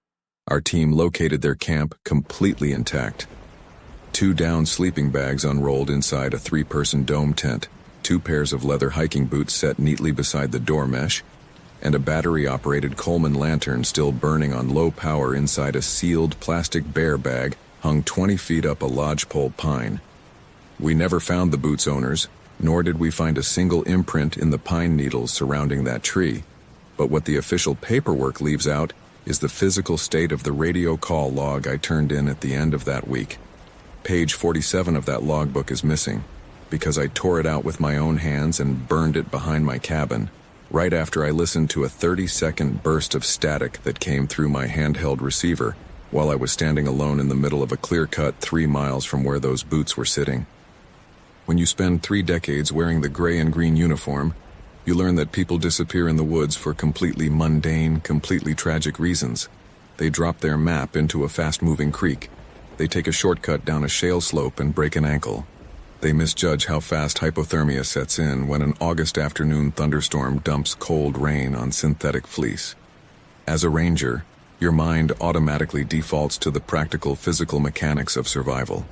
[SPEAKER 1] our team located their camp completely intact. 2 down sleeping bags unrolled inside a 3-person dome tent, 2 pairs of leather hiking boots set neatly beside the door mesh, and a battery-operated Coleman lantern still burning on low power inside a sealed plastic bear bag hung 20 feet up a lodgepole pine. We never found the boots' owners, nor did we find a single imprint in the pine needles surrounding that tree, but what the official paperwork leaves out is the physical state of the radio call log I turned in at the end of that week. Page 47 of that logbook is missing, because I tore it out with my own hands and burned it behind my cabin, right after I listened to a 30-second burst of static that came through my handheld receiver while I was standing alone in the middle of a clear-cut 3 miles from where those boots were sitting. When you spend 3 decades wearing the gray and green uniform, you learn that people disappear in the woods for completely mundane, completely tragic reasons. They drop their map into a fast-moving creek. They take a shortcut down a shale slope and break an ankle. They misjudge how fast hypothermia sets in when an August afternoon thunderstorm dumps cold rain on synthetic fleece. As a ranger, your mind automatically defaults to the practical physical mechanics of survival.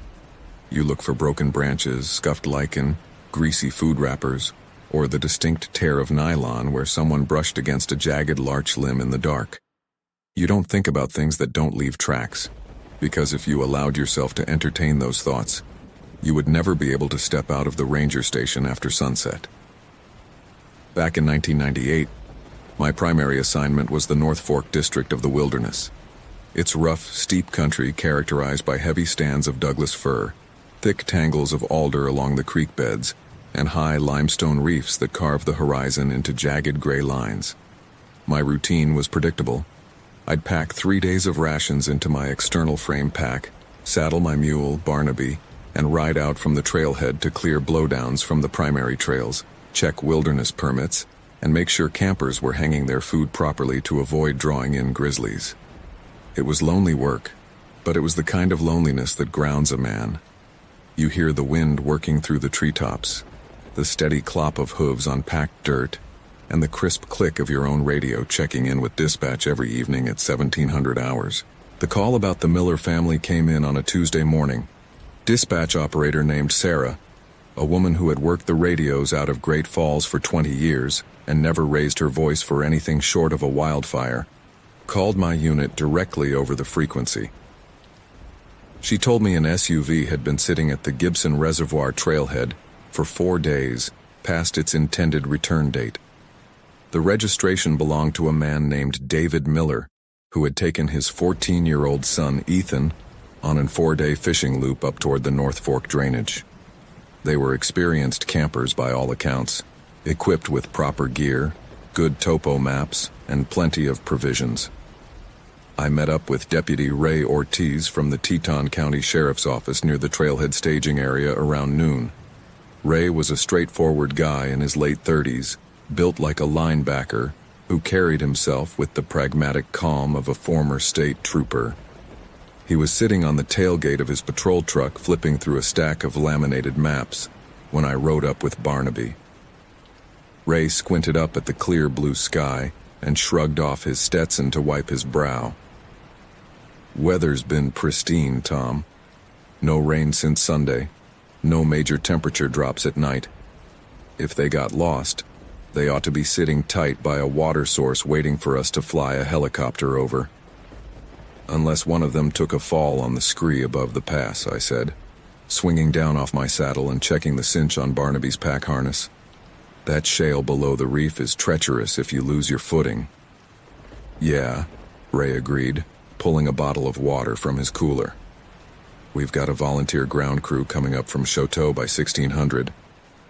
[SPEAKER 1] You look for broken branches, scuffed lichen, greasy food wrappers, or the distinct tear of nylon where someone brushed against a jagged larch limb in the dark. You don't think about things that don't leave tracks, because if you allowed yourself to entertain those thoughts, you would never be able to step out of the ranger station after sunset. Back in 1998, my primary assignment was the North Fork district of the Wilderness. It's rough, steep country characterized by heavy stands of Douglas fir, thick tangles of alder along the creek beds, and high limestone reefs that carve the horizon into jagged gray lines. My routine was predictable. I'd pack 3 days of rations into my external frame pack, saddle my mule, Barnaby, and ride out from the trailhead to clear blowdowns from the primary trails, check wilderness permits, and make sure campers were hanging their food properly to avoid drawing in grizzlies. It was lonely work, but it was the kind of loneliness that grounds a man. You hear the wind working through the treetops, the steady clop of hooves on packed dirt, and the crisp click of your own radio checking in with dispatch every evening at 1700 hours. The call about the Miller family came in on a Tuesday morning. Dispatch operator named Sarah, a woman who had worked the radios out of Great Falls for 20 years and never raised her voice for anything short of a wildfire, called my unit directly over the frequency. She told me an SUV had been sitting at the Gibson Reservoir trailhead for 4 days, past its intended return date. The registration belonged to a man named David Miller, who had taken his 14-year-old son Ethan on an 4-day fishing loop up toward the North Fork drainage. They were experienced campers by all accounts, equipped with proper gear, good topo maps, and plenty of provisions. I met up with Deputy Ray Ortiz from the Teton County Sheriff's Office near the trailhead staging area around noon. Ray was a straightforward guy in his late 30s, built like a linebacker, who carried himself with the pragmatic calm of a former state trooper. He was sitting on the tailgate of his patrol truck flipping through a stack of laminated maps when I rode up with Barnaby. Ray squinted up at the clear blue sky and shrugged off his Stetson to wipe his brow. "Weather's been pristine, Tom. No rain since Sunday. No major temperature drops at night. If they got lost, they ought to be sitting tight by a water source waiting for us to fly a helicopter over. Unless one of them took a fall on the scree above the pass," I said, swinging down off my saddle and checking the cinch on Barnaby's pack harness. "That shale below the reef is treacherous if you lose your footing." "Yeah," Ray agreed, pulling a bottle of water from his cooler. "We've got a volunteer ground crew coming up from Choteau by 1600,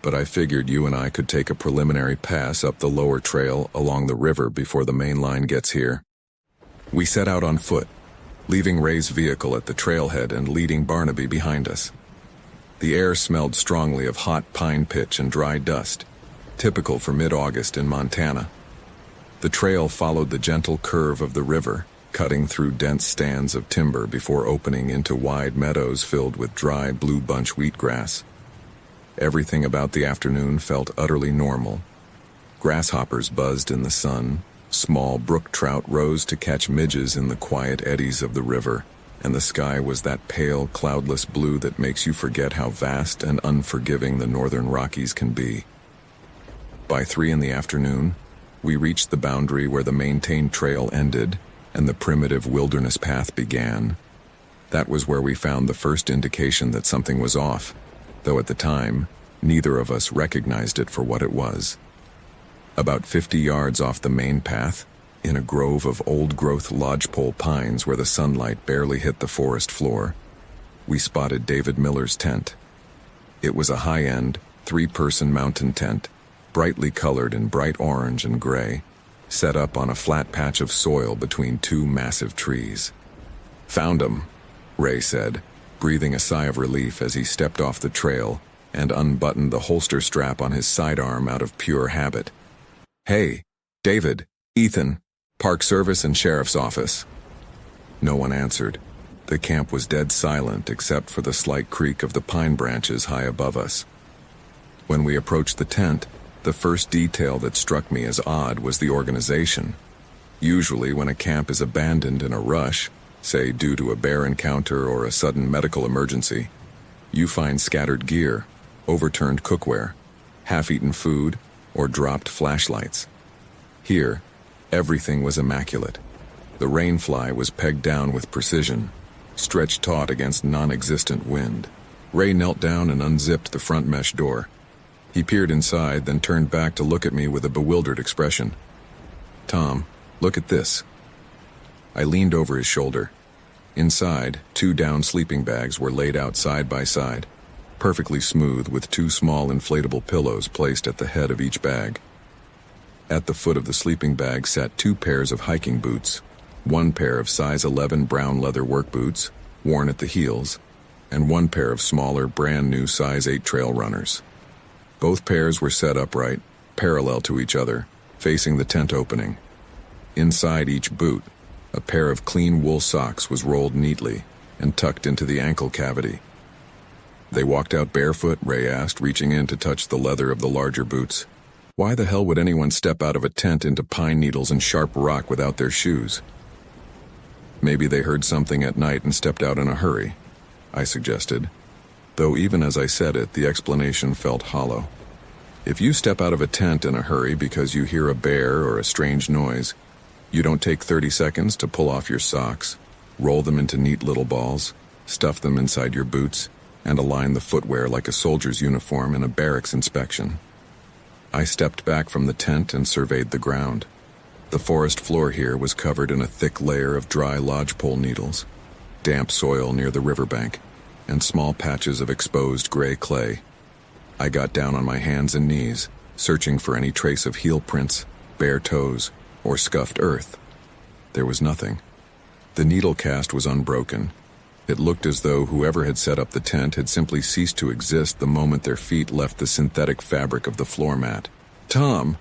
[SPEAKER 1] but I figured you and I could take a preliminary pass up the lower trail along the river before the main line gets here." We set out on foot, leaving Ray's vehicle at the trailhead and leading Barnaby behind us. The air smelled strongly of hot pine pitch and dry dust, typical for mid-August in Montana. The trail followed the gentle curve of the river, cutting through dense stands of timber before opening into wide meadows filled with dry blue bunch wheatgrass. Everything about the afternoon felt utterly normal. Grasshoppers buzzed in the sun, small brook trout rose to catch midges in the quiet eddies of the river, and the sky was that pale, cloudless blue that makes you forget how vast and unforgiving the northern Rockies can be. By 3 in the afternoon, we reached the boundary where the maintained trail ended and the primitive wilderness path began. That was where we found the first indication that something was off, though at the time, neither of us recognized it for what it was. About 50 yards off the main path, in a grove of old-growth lodgepole pines where the sunlight barely hit the forest floor, we spotted David Miller's tent. It was a high-end, 3-person mountain tent, brightly colored in bright orange and gray, set up on a flat patch of soil between 2 massive trees. "Found 'em," Ray said, breathing a sigh of relief as he stepped off the trail and unbuttoned the holster strap on his sidearm out of pure habit. "Hey, David, Ethan, Park Service and Sheriff's Office." No one answered. The camp was dead silent except for the slight creak of the pine branches high above us. When we approached the tent, the first detail that struck me as odd was the organization. Usually when a camp is abandoned in a rush, say due to a bear encounter or a sudden medical emergency, you find scattered gear, overturned cookware, half-eaten food, or dropped flashlights. Here, everything was immaculate. The rainfly was pegged down with precision, stretched taut against non-existent wind. Ray knelt down and unzipped the front mesh door. He peered inside, then turned back to look at me with a bewildered expression. "Tom, look at this." I leaned over his shoulder. Inside, 2 down sleeping bags were laid out side by side, perfectly smooth with 2 small inflatable pillows placed at the head of each bag. At the foot of the sleeping bag sat 2 pairs of hiking boots, 1 pair of size 11 brown leather work boots, worn at the heels, and 1 pair of smaller, brand-new size 8 trail runners. Both pairs were set upright, parallel to each other, facing the tent opening. Inside each boot, a pair of clean wool socks was rolled neatly and tucked into the ankle cavity. "They walked out barefoot?" Ray asked, reaching in to touch the leather of the larger boots. "Why the hell would anyone step out of a tent into pine needles and sharp rock without their shoes?" "Maybe they heard something at night and stepped out in a hurry," I suggested, though even as I said it, the explanation felt hollow. If you step out of a tent in a hurry because you hear a bear or a strange noise, you don't take 30 seconds to pull off your socks, roll them into neat little balls, stuff them inside your boots, and align the footwear like a soldier's uniform in a barracks inspection. I stepped back from the tent and surveyed the ground. The forest floor here was covered in a thick layer of dry lodgepole needles, damp soil near the riverbank, and small patches of exposed gray clay. I got down on my hands and knees, searching for any trace of heel prints, bare toes, or scuffed earth. There was nothing. The needle cast was unbroken. It looked as though whoever had set up the tent had simply ceased to exist the moment their feet left the synthetic fabric of the floor mat. "Tom!"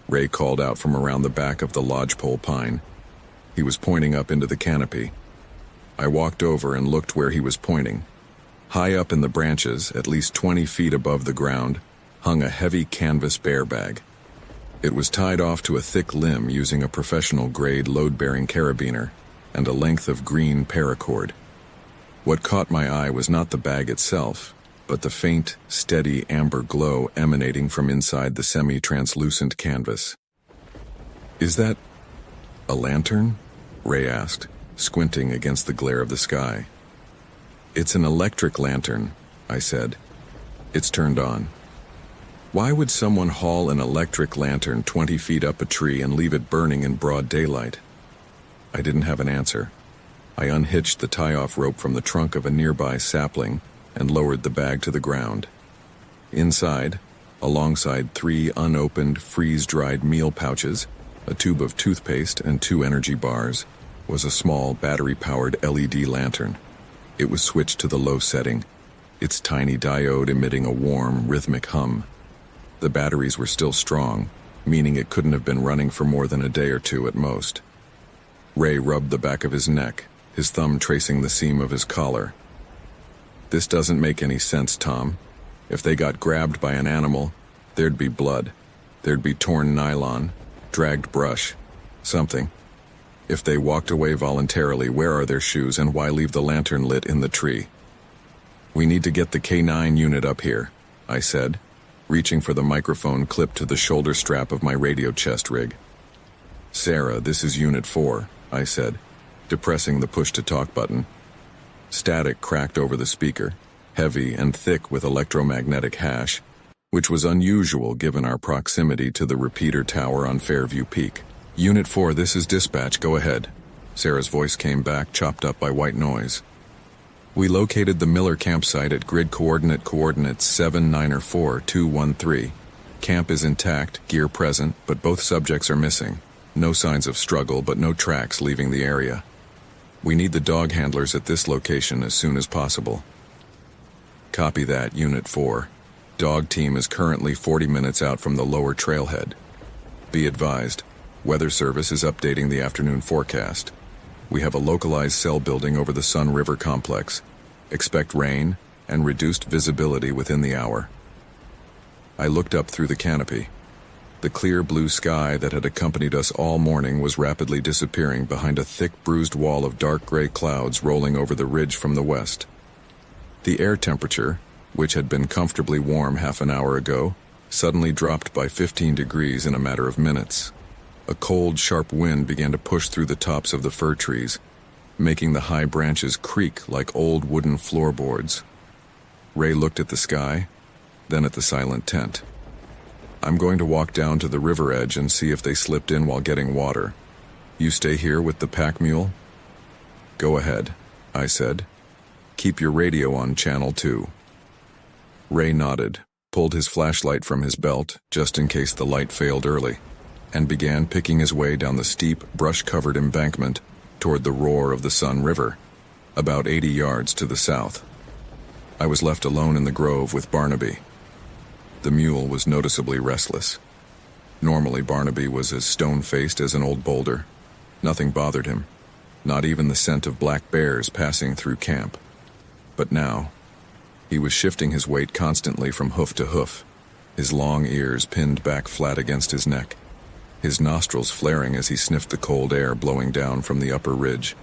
[SPEAKER 1] Ray called out from around the back of the lodgepole pine. He was pointing up into the canopy. I walked over and looked where he was pointing. High up in the branches, at least 20 feet above the ground, hung a heavy canvas bear bag. It was tied off to a thick limb using a professional-grade load-bearing carabiner and a length of green paracord. What caught my eye was not the bag itself, but the faint, steady amber glow emanating from inside the semi-translucent canvas. "Is that a lantern?" Ray asked, squinting against the glare of the sky. "It's an electric lantern," I said. "It's turned on." Why would someone haul an electric lantern 20 feet up a tree and leave it burning in broad daylight? I didn't have an answer. I unhitched the tie-off rope from the trunk of a nearby sapling and lowered the bag to the ground. Inside, alongside 3 unopened, freeze-dried meal pouches, a tube of toothpaste, and 2 energy bars, was a small battery-powered LED lantern. It was switched to the low setting, its tiny diode emitting a warm, rhythmic hum. The batteries were still strong, meaning it couldn't have been running for more than a day or two at most. Ray rubbed the back of his neck, his thumb tracing the seam of his collar. "This doesn't make any sense, Tom. If they got grabbed by an animal, there'd be blood. There'd be torn nylon, dragged brush, something. If they walked away voluntarily, where are their shoes and why leave the lantern lit in the tree?" "We need to get the K9 unit up here," I said, reaching for the microphone clipped to the shoulder strap of my radio chest rig. "Sarah, this is Unit 4, I said, depressing the push-to-talk button. Static cracked over the speaker, heavy and thick with electromagnetic hash, which was unusual given our proximity to the repeater tower on Fairview Peak. "Unit 4, this is dispatch, go ahead." Sarah's voice came back, chopped up by white noise. "We located the Miller campsite at grid coordinates 794-213. Camp is intact, gear present, but both subjects are missing. No signs of struggle, but no tracks leaving the area. We need the dog handlers at this location as soon as possible." "Copy that, Unit 4. Dog team is currently 40 minutes out from the lower trailhead. Be advised, Weather Service is updating the afternoon forecast. We have a localized cell building over the Sun River complex. Expect rain and reduced visibility within the hour." I looked up through the canopy. The clear blue sky that had accompanied us all morning was rapidly disappearing behind a thick bruised wall of dark gray clouds rolling over the ridge from the west. The air temperature, which had been comfortably warm half an hour ago, suddenly dropped by 15 degrees in a matter of minutes. A cold, sharp wind began to push through the tops of the fir trees, making the high branches creak like old wooden floorboards. Ray looked at the sky, then at the silent tent. "I'm going to walk down to the river edge and see if they slipped in while getting water. You stay here with the pack mule?" "Go ahead," I said. "Keep your radio on channel 2. Ray nodded, pulled his flashlight from his belt, just in case the light failed early, and began picking his way down the steep, brush-covered embankment toward the roar of the Sun River, about 80 yards to the south. I was left alone in the grove with Barnaby. The mule was noticeably restless. Normally Barnaby was as stone-faced as an old boulder. Nothing bothered him, not even the scent of black bears passing through camp. But now, he was shifting his weight constantly from hoof to hoof, his long ears pinned back flat against his neck, his nostrils flaring as he sniffed the cold air blowing down from the upper ridge.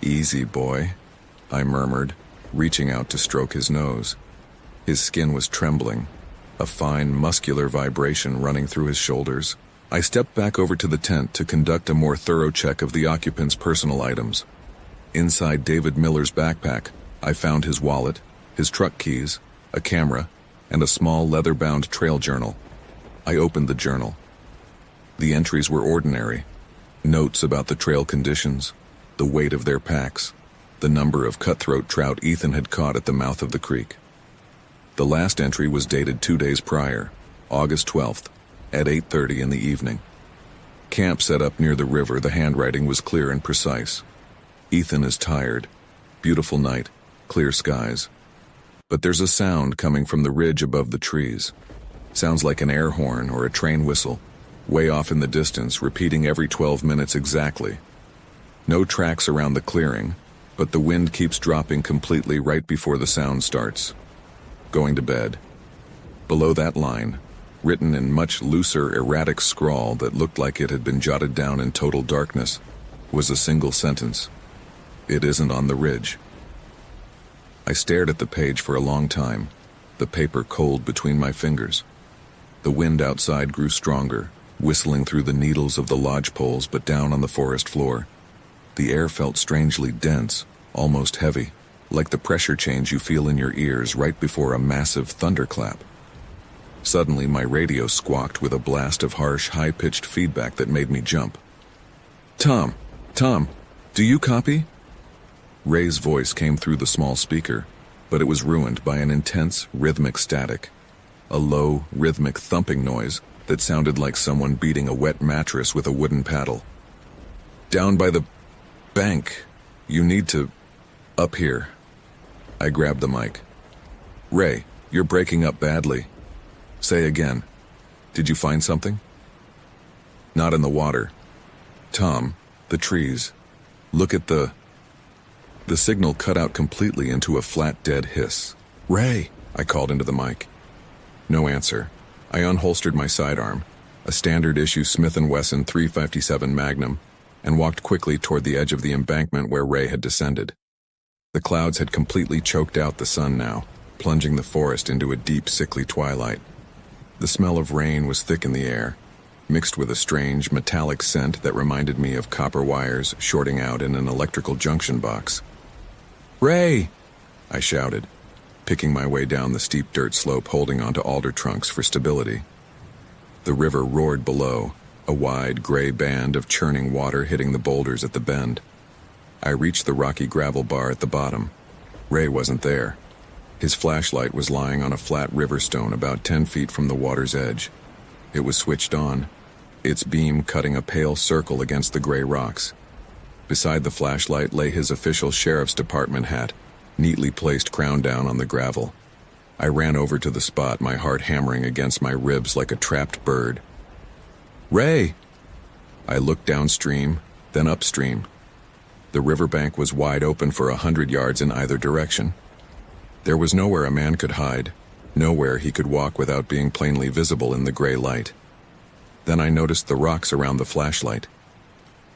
[SPEAKER 1] "Easy, boy," I murmured, reaching out to stroke his nose. His skin was trembling, a fine, muscular vibration running through his shoulders. I stepped back over to the tent to conduct a more thorough check of the occupant's personal items. Inside David Miller's backpack, I found his wallet, his truck keys, a camera, and a small leather-bound trail journal. I opened the journal. The entries were ordinary. Notes about the trail conditions, the weight of their packs, the number of cutthroat trout Ethan had caught at the mouth of the creek. The last entry was dated 2 days prior, August 12th, at 8:30 in the evening. Camp set up near the river, the handwriting was clear and precise. Ethan is tired. Beautiful night, clear skies. But there's a sound coming from the ridge above the trees. Sounds like an air horn or a train whistle, way off in the distance, repeating every 12 minutes exactly. No tracks around the clearing, but the wind keeps dropping completely right before the sound starts. Going to bed. Below that line, written in much looser, erratic scrawl that looked like it had been jotted down in total darkness, was a single sentence. It isn't on the ridge. I stared at the page for a long time, the paper cold between my fingers. The wind outside grew stronger, whistling through the needles of the lodge poles but down on the forest floor. The air felt strangely dense, almost heavy, like the pressure change you feel in your ears right before a massive thunderclap. Suddenly, my radio squawked with a blast of harsh, high-pitched feedback that made me jump. Tom, do you copy?" Ray's voice came through the small speaker, but it was ruined by an intense, rhythmic static. A low, rhythmic thumping noise that sounded like someone beating a wet mattress with a wooden paddle. "Down by the bank. You need to... up here." I grabbed the mic. "Ray, you're breaking up badly. Say again. Did you find something?" "Not in the water. Tom, the trees. Look at the..." The signal cut out completely into a flat, dead hiss. "Ray!" I called into the mic. No answer. I unholstered my sidearm, a standard-issue Smith & Wesson .357 Magnum, and walked quickly toward the edge of the embankment where Ray had descended. The clouds had completely choked out the sun now, plunging the forest into a deep, sickly twilight. The smell of rain was thick in the air, mixed with a strange, metallic scent that reminded me of copper wires shorting out in an electrical junction box. "Ray!" I shouted, picking my way down the steep dirt slope, holding onto alder trunks for stability. The river roared below, a wide gray band of churning water hitting the boulders at the bend. I reached the rocky gravel bar at the bottom. Ray wasn't there. His flashlight was lying on a flat river stone about 10 feet from the water's edge. It was switched on, its beam cutting a pale circle against the gray rocks. Beside the flashlight lay his official sheriff's department hat, neatly placed crown down on the gravel. I ran over to the spot, my heart hammering against my ribs like a trapped bird. "Ray!" I looked downstream, then upstream. The riverbank was wide open for 100 yards in either direction. There was nowhere a man could hide, nowhere he could walk without being plainly visible in the gray light. Then I noticed the rocks around the flashlight.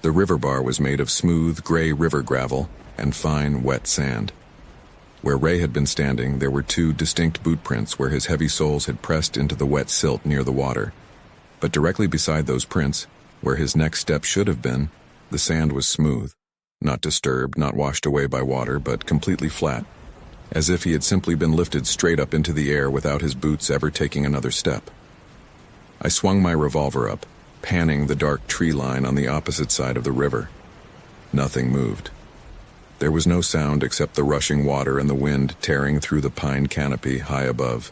[SPEAKER 1] The river bar was made of smooth, gray river gravel and fine, wet sand. Where Ray had been standing, there were 2 distinct boot prints where his heavy soles had pressed into the wet silt near the water. But directly beside those prints, where his next step should have been, the sand was smooth, not disturbed, not washed away by water, but completely flat, as if he had simply been lifted straight up into the air without his boots ever taking another step. I swung my revolver up, panning the dark tree line on the opposite side of the river. Nothing moved. There was no sound except the rushing water and the wind tearing through the pine canopy high above.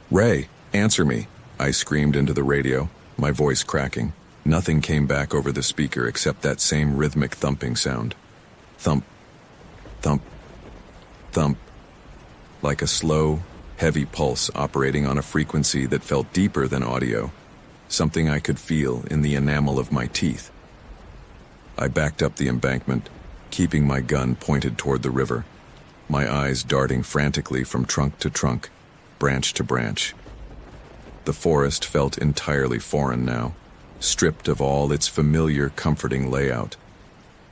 [SPEAKER 1] "Ray, answer me!" I screamed into the radio, my voice cracking. Nothing came back over the speaker except that same rhythmic thumping sound. Thump, thump, thump. Like a slow, heavy pulse operating on a frequency that felt deeper than audio, something I could feel in the enamel of my teeth. I backed up the embankment, keeping my gun pointed toward the river, my eyes darting frantically from trunk to trunk, branch to branch. The forest felt entirely foreign now, stripped of all its familiar, comforting layout.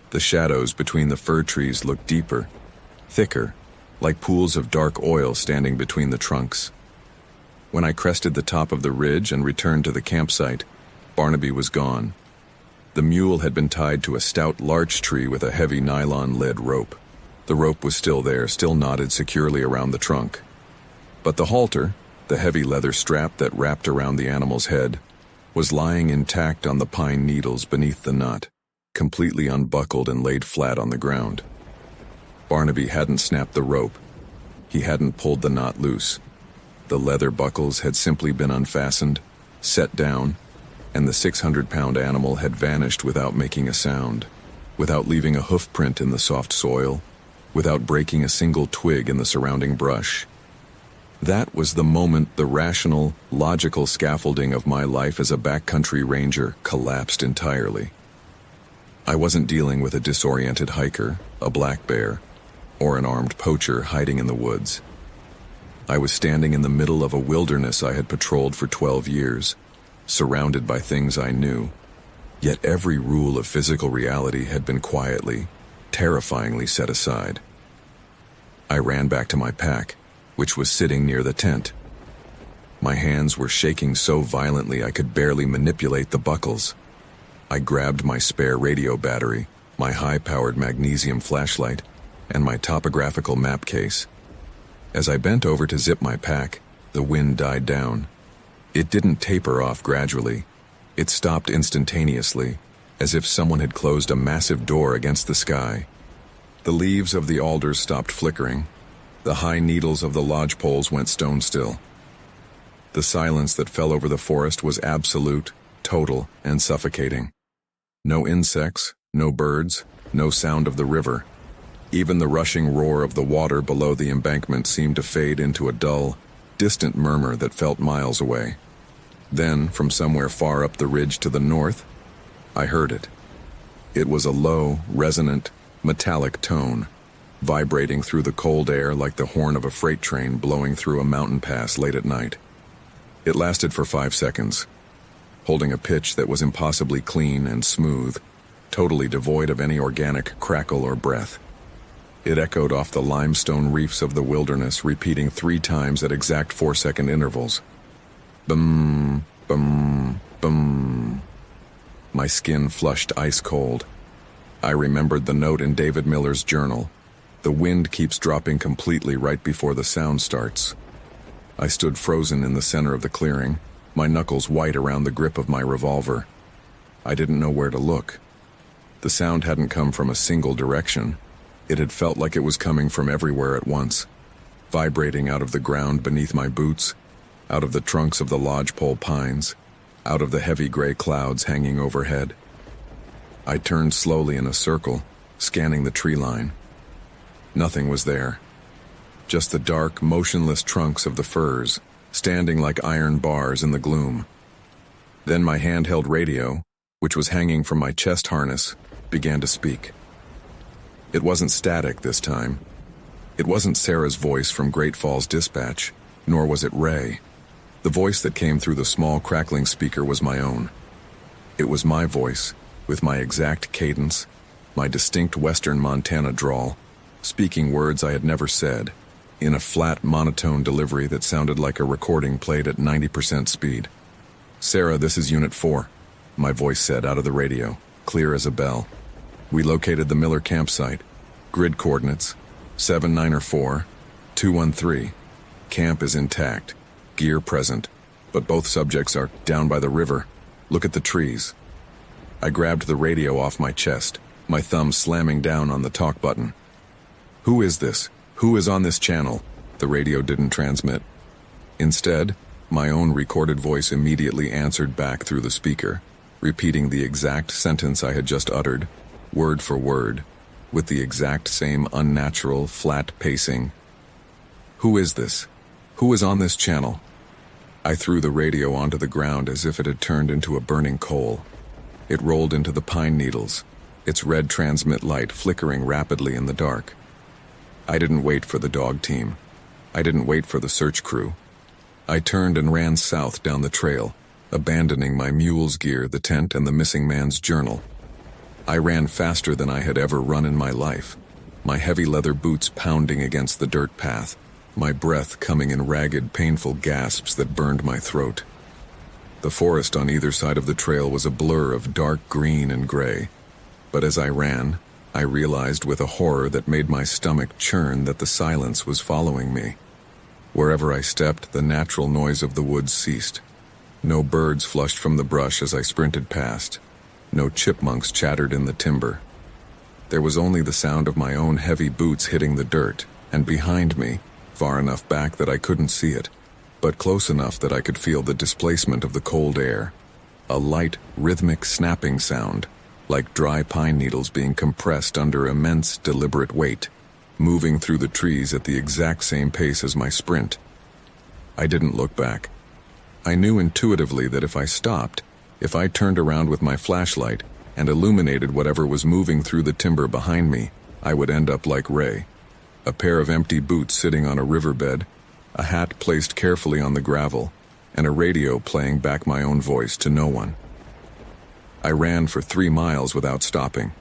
[SPEAKER 1] The shadows between the fir trees looked deeper, thicker, like pools of dark oil standing between the trunks. When I crested the top of the ridge and returned to the campsite, Barnaby was gone. The mule had been tied to a stout larch tree with a heavy nylon-led rope. The rope was still there, still knotted securely around the trunk. But the halter, the heavy leather strap that wrapped around the animal's head, was lying intact on the pine needles beneath the knot, completely unbuckled and laid flat on the ground. Barnaby hadn't snapped the rope. He hadn't pulled the knot loose. The leather buckles had simply been unfastened, set down, and the 600-pound animal had vanished without making a sound. without leaving a hoof print in the soft soil, without breaking a single twig in the surrounding brush. That was the moment the rational, logical scaffolding of my life as a backcountry ranger collapsed entirely. I wasn't dealing with a disoriented hiker, a black bear, or an armed poacher hiding in the woods. I was standing in the middle of a wilderness I had patrolled for 12 years, surrounded by things I knew, yet every rule of physical reality had been quietly, terrifyingly set aside. I ran back to my pack, which was sitting near the tent. My hands were shaking so violently I could barely manipulate the buckles. I grabbed my spare radio battery, my high-powered magnesium flashlight, and my topographical map case. As I bent over to zip my pack, the wind died down. It didn't taper off gradually. It stopped instantaneously, as if someone had closed a massive door against the sky. The leaves of the alders stopped flickering. The high needles of the lodge poles went stone still. The silence that fell over the forest was absolute, total, and suffocating. No insects, no birds, no sound of the river. Even the rushing roar of the water below the embankment seemed to fade into a dull, distant murmur that felt miles away. Then, from somewhere far up the ridge to the north, I heard it. It was a low, resonant, metallic tone, vibrating through the cold air like the horn of a freight train blowing through a mountain pass late at night. It lasted for 5 seconds, holding a pitch that was impossibly clean and smooth, totally devoid of any organic crackle or breath. It echoed off the limestone reefs of the wilderness, repeating 3 times at exact 4-second intervals. Bum, bum, bum. My skin flushed ice cold. I remembered the note in David Miller's journal. The wind keeps dropping completely right before the sound starts. I stood frozen in the center of the clearing, my knuckles white around the grip of my revolver. I didn't know where to look. The sound hadn't come from a single direction. It had felt like it was coming from everywhere at once, vibrating out of the ground beneath my boots, out of the trunks of the lodgepole pines, out of the heavy gray clouds hanging overhead. I turned slowly in a circle, scanning the tree line. Nothing was there. Just the dark, motionless trunks of the firs, standing like iron bars in the gloom. Then my handheld radio, which was hanging from my chest harness, began to speak. It wasn't static this time. It wasn't Sarah's voice from Great Falls Dispatch, nor was it Ray. The voice that came through the small crackling speaker was my own. It was my voice, with my exact cadence, my distinct western Montana drawl, speaking words I had never said, in a flat, monotone delivery that sounded like a recording played at 90% speed. "Sarah, this is Unit 4, my voice said out of the radio, clear as a bell. "We located the Miller campsite. Grid coordinates, 794, 213. Camp is intact. Gear present. But both subjects are down by the river. Look at the trees." I grabbed the radio off my chest, my thumb slamming down on the talk button. "Who is this? Who is on this channel?" The radio didn't transmit. Instead, my own recorded voice immediately answered back through the speaker, repeating the exact sentence I had just uttered, word for word, with the exact same unnatural, flat pacing. "Who is this? Who is on this channel?" I threw the radio onto the ground as if it had turned into a burning coal. It rolled into the pine needles, its red transmit light flickering rapidly in the dark. I didn't wait for the dog team. I didn't wait for the search crew. I turned and ran south down the trail, abandoning my mule's gear, the tent, and the missing man's journal. I ran faster than I had ever run in my life, my heavy leather boots pounding against the dirt path, my breath coming in ragged, painful gasps that burned my throat. The forest on either side of the trail was a blur of dark green and gray, but as I ran, I realized with a horror that made my stomach churn that the silence was following me. Wherever I stepped, the natural noise of the woods ceased. No birds flushed from the brush as I sprinted past. No chipmunks chattered in the timber. There was only the sound of my own heavy boots hitting the dirt, and behind me, far enough back that I couldn't see it, but close enough that I could feel the displacement of the cold air. A light, rhythmic snapping sound, like dry pine needles being compressed under immense, deliberate weight, moving through the trees at the exact same pace as my sprint. I didn't look back. I knew intuitively that if I stopped, if I turned around with my flashlight and illuminated whatever was moving through the timber behind me, I would end up like Ray. A pair of empty boots sitting on a riverbed, a hat placed carefully on the gravel, and a radio playing back my own voice to no one. I ran for 3 miles without stopping,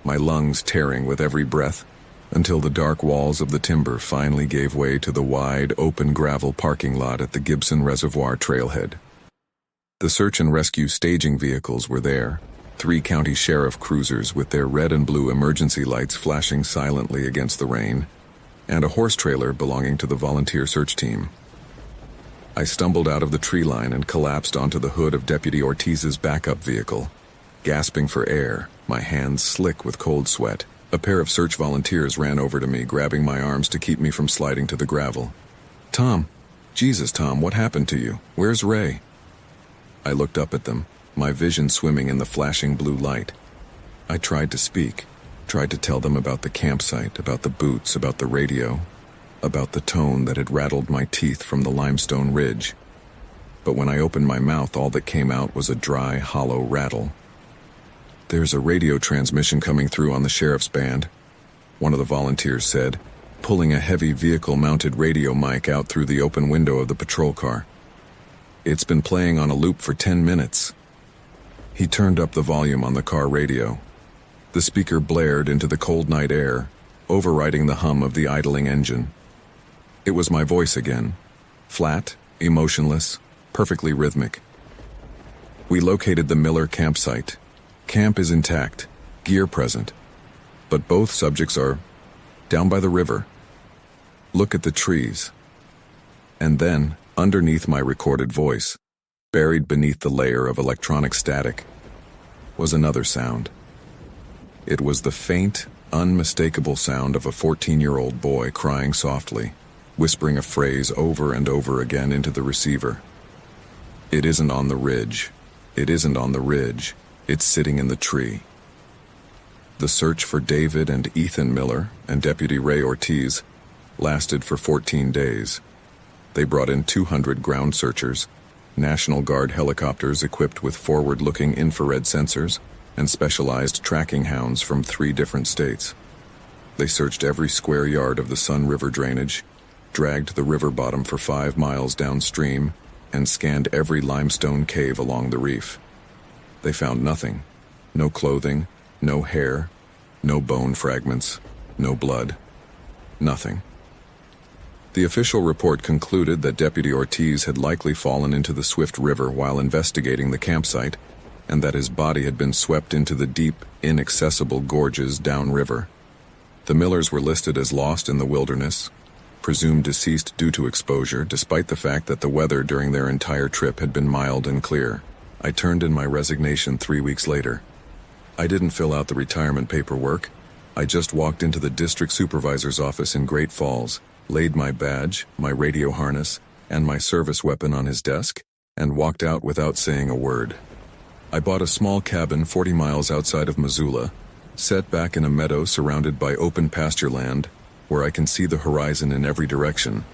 [SPEAKER 1] my lungs tearing with every breath, until the dark walls of the timber finally gave way to the wide, open gravel parking lot at the Gibson Reservoir trailhead. The search and rescue staging vehicles were there, 3 county sheriff cruisers with their red and blue emergency lights flashing silently against the rain, and a horse trailer belonging to the volunteer search team. I stumbled out of the tree line and collapsed onto the hood of Deputy Ortiz's backup vehicle, gasping for air, my hands slick with cold sweat. A pair of search volunteers ran over to me, grabbing my arms to keep me from sliding to the gravel. "Tom, Jesus, Tom, what happened to you? Where's Ray?" I looked up at them, my vision swimming in the flashing blue light. I tried to speak, tried to tell them about the campsite, about the boots, about the radio, about the tone that had rattled my teeth from the limestone ridge. But when I opened my mouth, all that came out was a dry, hollow rattle. "There's a radio transmission coming through on the sheriff's band," one of the volunteers said, pulling a heavy vehicle-mounted radio mic out through the open window of the patrol car. "It's been playing on a loop for 10 minutes. He turned up the volume on the car radio. The speaker blared into the cold night air, overriding the hum of the idling engine. It was my voice again, flat, emotionless, perfectly rhythmic. "We located the Miller campsite. Camp is intact, gear present, but both subjects are down by the river. Look at the trees." And then, underneath my recorded voice, buried beneath the layer of electronic static, was another sound. It was the faint, unmistakable sound of a 14-year-old boy crying softly, whispering a phrase over and over again into the receiver. "It isn't on the ridge. It isn't on the ridge. It's sitting in the tree." The search for David and Ethan Miller and Deputy Ray Ortiz lasted for 14 days. They brought in 200 ground searchers, National Guard helicopters equipped with forward-looking infrared sensors, and specialized tracking hounds from 3 different states. They searched every square yard of the Sun River drainage, dragged the river bottom for 5 miles downstream, and scanned every limestone cave along the reef. They found nothing. No clothing, no hair, no bone fragments, no blood. Nothing. The official report concluded that Deputy Ortiz had likely fallen into the swift river while investigating the campsite, and that his body had been swept into the deep, inaccessible gorges downriver. The Millers were listed as lost in the wilderness, presumed deceased due to exposure, despite the fact that the weather during their entire trip had been mild and clear. I turned in my resignation 3 weeks later. I didn't fill out the retirement paperwork. I just walked into the district supervisor's office in Great Falls, laid my badge, my radio harness, and my service weapon on his desk, and walked out without saying a word. I bought a small cabin 40 miles outside of Missoula, set back in a meadow surrounded by open pasture land, where I can see the horizon in every direction.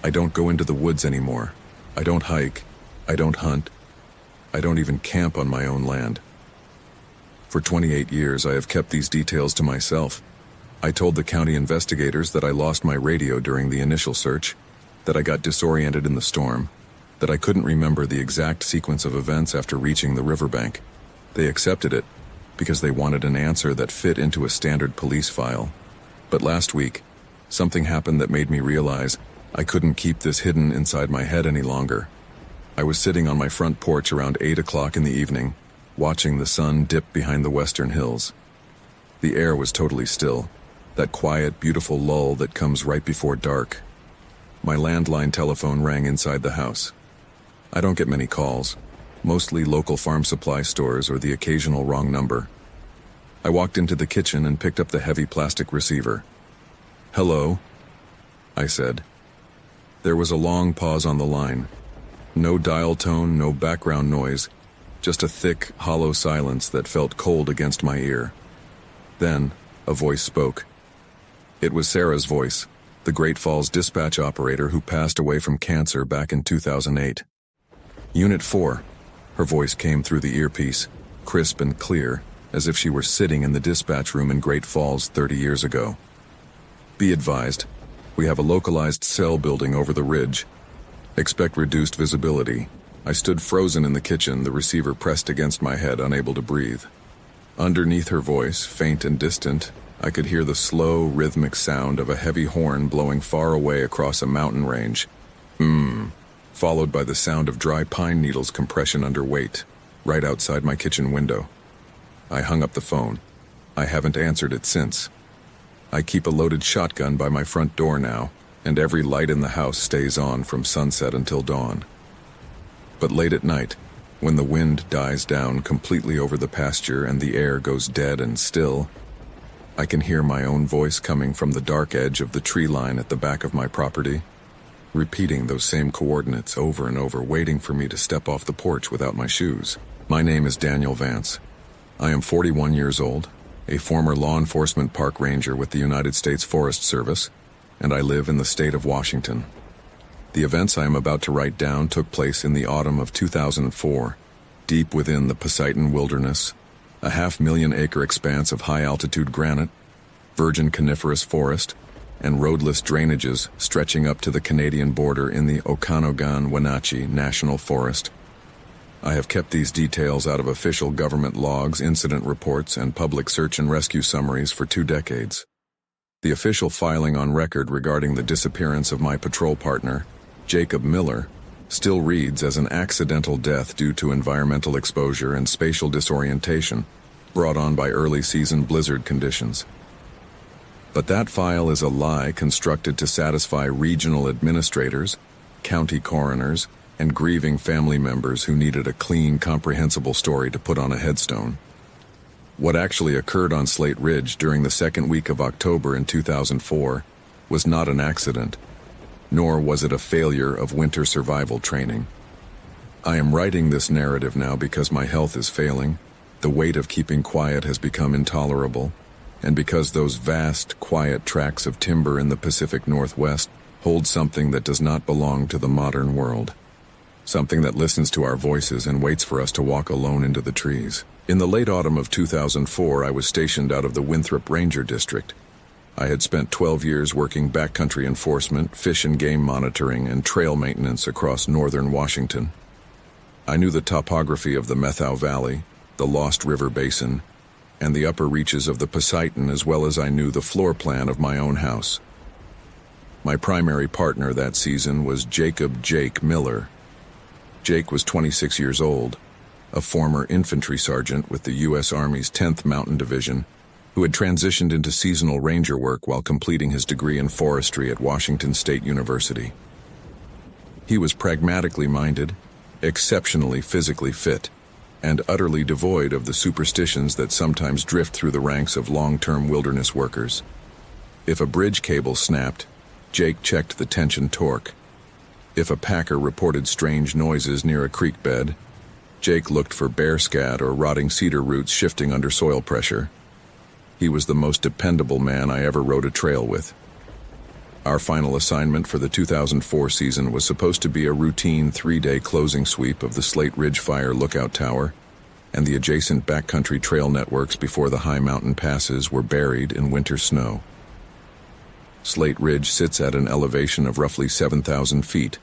[SPEAKER 1] I don't go into the woods anymore. I don't hike. I don't hunt. I don't even camp on my own land. For 28 years, I have kept these details to myself. I told the county investigators that I lost my radio during the initial search, that I got disoriented in the storm, that I couldn't remember the exact sequence of events after reaching the riverbank. They accepted it because they wanted an answer that fit into a standard police file. But last week, something happened that made me realize I couldn't keep this hidden inside my head any longer. I was sitting on my front porch around 8 o'clock in the evening, watching the sun dip behind the western hills. The air was totally still, that quiet, beautiful lull that comes right before dark. My landline telephone rang inside the house. I don't get many calls, mostly local farm supply stores or the occasional wrong number. I walked into the kitchen and picked up the heavy plastic receiver. "Hello," I said. There was a long pause on the line. No dial tone, no background noise, just a thick, hollow silence that felt cold against my ear. Then, a voice spoke. It was Sarah's voice, the Great Falls dispatch operator who passed away from cancer back in 2008. Unit 4. Her voice came through the earpiece, crisp and clear, as if she were sitting in the dispatch room in Great Falls 30 years ago. Be advised, we have a localized cell building over the ridge. Expect reduced visibility. I stood frozen in the kitchen, the receiver pressed against my head, unable to breathe. Underneath her voice, faint and distant, I could hear the slow, rhythmic sound of a heavy horn blowing far away across a mountain range. Followed by the sound of dry pine needles compression under weight, right outside my kitchen window. I hung up the phone. I haven't answered it since. I keep a loaded shotgun by my front door now, and every light in the house stays on from sunset until dawn. But late at night, when the wind dies down completely over the pasture and the air goes dead and still, I can hear my own voice coming from the dark edge of the tree line at the back of my property, repeating those same coordinates over and over, waiting for me to step off the porch without my shoes. My name is Daniel Vance. I am 41 years old, a former law enforcement park ranger with the United States Forest Service, and I live in the state of Washington. The events I am about to write down took place in the autumn of 2004, deep within the Poseidon Wilderness, a 500,000-acre expanse of high-altitude granite, virgin coniferous forest, and roadless drainages stretching up to the Canadian border in the Okanagan-Wenatchee National Forest. I have kept these details out of official government logs, incident reports, and public search and rescue summaries for 2 decades. The official filing on record regarding the disappearance of my patrol partner, Jacob Miller, still reads as an accidental death due to environmental exposure and spatial disorientation brought on by early season blizzard conditions. But that file is a lie constructed to satisfy regional administrators, county coroners, and grieving family members who needed a clean, comprehensible story to put on a headstone. What actually occurred on Slate Ridge during the second week of October in 2004 was not an accident, nor was it a failure of winter survival training. I am writing this narrative now because my health is failing, the weight of keeping quiet has become intolerable, and because those vast, quiet tracts of timber in the Pacific Northwest hold something that does not belong to the modern world. Something that listens to our voices and waits for us to walk alone into the trees. In the late autumn of 2004, I was stationed out of the Winthrop Ranger District. I had spent 12 years working backcountry enforcement, fish and game monitoring, and trail maintenance across northern Washington. I knew the topography of the Methow Valley, the Lost River Basin, and the upper reaches of the Poseidon, as well as I knew the floor plan of my own house. My primary partner that season was Jacob "Jake" Miller. Jake was 26 years old, a former infantry sergeant with the U.S. Army's 10th Mountain Division, who had transitioned into seasonal ranger work while completing his degree in forestry at Washington State University. He was pragmatically minded, exceptionally physically fit, and utterly devoid of the superstitions that sometimes drift through the ranks of long-term wilderness workers. If a bridge cable snapped, Jake checked the tension torque. If a packer reported strange noises near a creek bed, Jake looked for bear scat or rotting cedar roots shifting under soil pressure. He was the most dependable man I ever rode a trail with. Our final assignment for the 2004 season was supposed to be a routine 3-day closing sweep of the Slate Ridge Fire Lookout Tower, and the adjacent backcountry trail networks before the high mountain passes were buried in winter snow. Slate Ridge sits at an elevation of roughly 7,000 feet,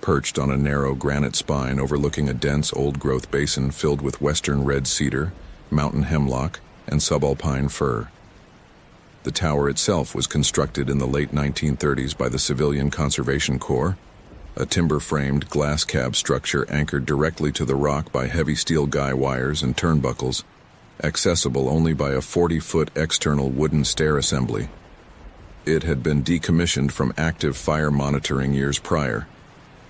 [SPEAKER 1] perched on a narrow granite spine overlooking a dense old-growth basin filled with western red cedar, mountain hemlock, and subalpine fir. The tower itself was constructed in the late 1930s by the Civilian Conservation Corps, a timber-framed glass cab structure anchored directly to the rock by heavy steel guy wires and turnbuckles, accessible only by a 40-foot external wooden stair assembly. It had been decommissioned from active fire monitoring years prior,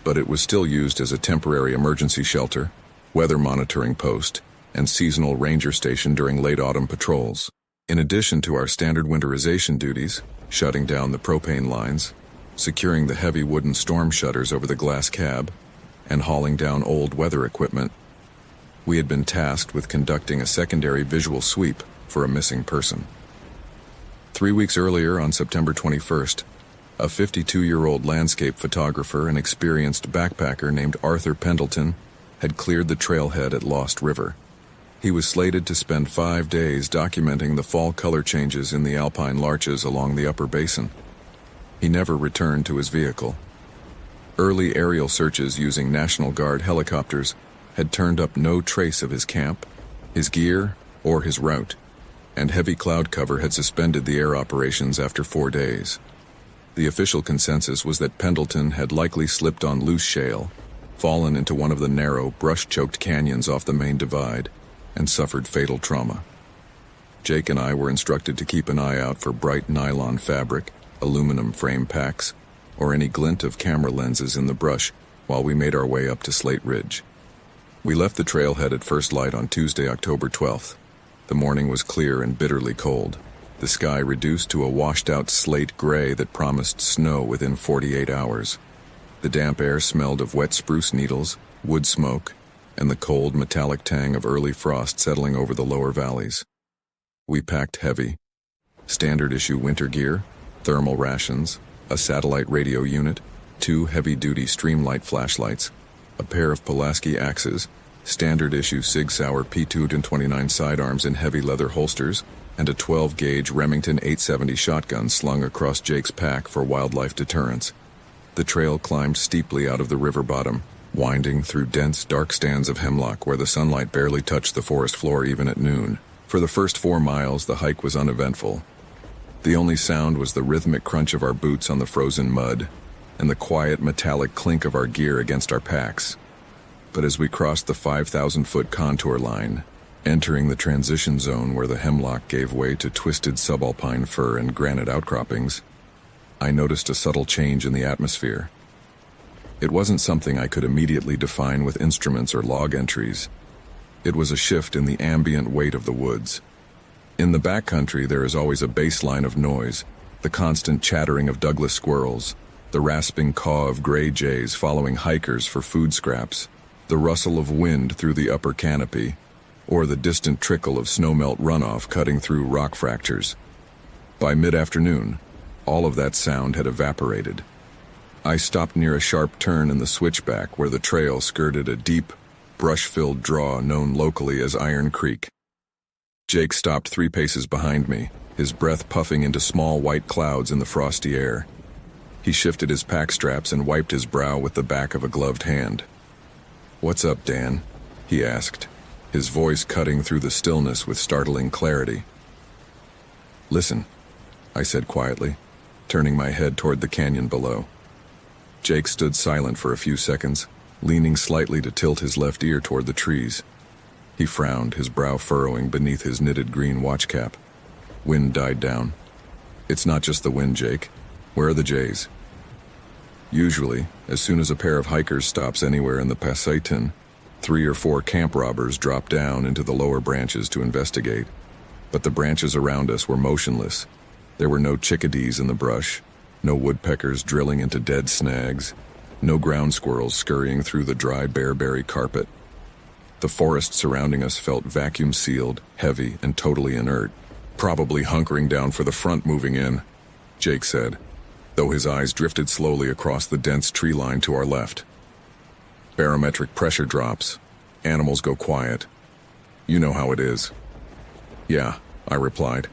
[SPEAKER 1] but it was still used as a temporary emergency shelter, weather monitoring post, and seasonal ranger station during late autumn patrols. In addition to our standard winterization duties, shutting down the propane lines, securing the heavy wooden storm shutters over the glass cab, and hauling down old weather equipment, We had been tasked with conducting a secondary visual sweep for a missing person. 3 weeks earlier, on September 21st, a 52-year-old landscape photographer and experienced backpacker named Arthur Pendleton had cleared the trailhead at Lost River. He was slated to spend 5 days documenting the fall color changes in the alpine larches along the upper basin. He never returned to his vehicle. Early aerial searches using National Guard helicopters had turned up no trace of his camp, his gear, or his route, and heavy cloud cover had suspended the air operations after 4 days. The official consensus was that Pendleton had likely slipped on loose shale, fallen into one of the narrow, brush-choked canyons off the main divide, and suffered fatal trauma. Jake and I were instructed to keep an eye out for bright nylon fabric, aluminum frame packs, or any glint of camera lenses in the brush while we made our way up to Slate Ridge. We left the trailhead at first light on Tuesday, October 12th. The morning was clear and bitterly cold, the sky reduced to a washed-out slate gray that promised snow within 48 hours. The damp air smelled of wet spruce needles, wood smoke, and the cold metallic tang of early frost settling over the lower valleys. We packed heavy. Standard issue winter gear, thermal rations, a satellite radio unit, 2 heavy-duty streamlight flashlights, a pair of Pulaski axes, standard issue Sig Sauer P2-29 sidearms in heavy leather holsters, and a 12-gauge Remington 870 shotgun slung across Jake's pack for wildlife deterrence. The trail climbed steeply out of the river bottom, winding through dense, dark stands of hemlock where the sunlight barely touched the forest floor even at noon. For the first 4 miles, the hike was uneventful. The only sound was the rhythmic crunch of our boots on the frozen mud, and the quiet metallic clink of our gear against our packs. But as we crossed the 5,000-foot contour line, entering the transition zone where the hemlock gave way to twisted subalpine fir and granite outcroppings, I noticed a subtle change in the atmosphere. It wasn't something I could immediately define with instruments or log entries. It was a shift in the ambient weight of the woods. In the backcountry, there is always a baseline of noise, the constant chattering of Douglas squirrels, the rasping caw of gray jays following hikers for food scraps, the rustle of wind through the upper canopy, or the distant trickle of snowmelt runoff cutting through rock fractures. By mid-afternoon, all of that sound had evaporated. I stopped near a sharp turn in the switchback where the trail skirted a deep, brush-filled draw known locally as Iron Creek. Jake stopped 3 paces behind me, his breath puffing into small white clouds in the frosty air. He shifted his pack straps and wiped his brow with the back of a gloved hand. "What's up, Dan?" he asked, his voice cutting through the stillness with startling clarity. "Listen," I said quietly, turning my head toward the canyon below. Jake stood silent for a few seconds, leaning slightly to tilt his left ear toward the trees. He frowned, his brow furrowing beneath his knitted green watch cap. Wind died down. "It's not just the wind, Jake. Where are the jays?" Usually, as soon as a pair of hikers stops anywhere in the Pasayten, 3 or 4 camp robbers drop down into the lower branches to investigate. But the branches around us were motionless. There were no chickadees in the brush, no woodpeckers drilling into dead snags, no ground squirrels scurrying through the dry bearberry carpet. The forest surrounding us felt vacuum-sealed, heavy, and totally inert. "Probably hunkering down for the front moving in," Jake said, though his eyes drifted slowly across the dense tree line to our left. "Barometric pressure drops. Animals go quiet. You know how it is." "Yeah," I replied,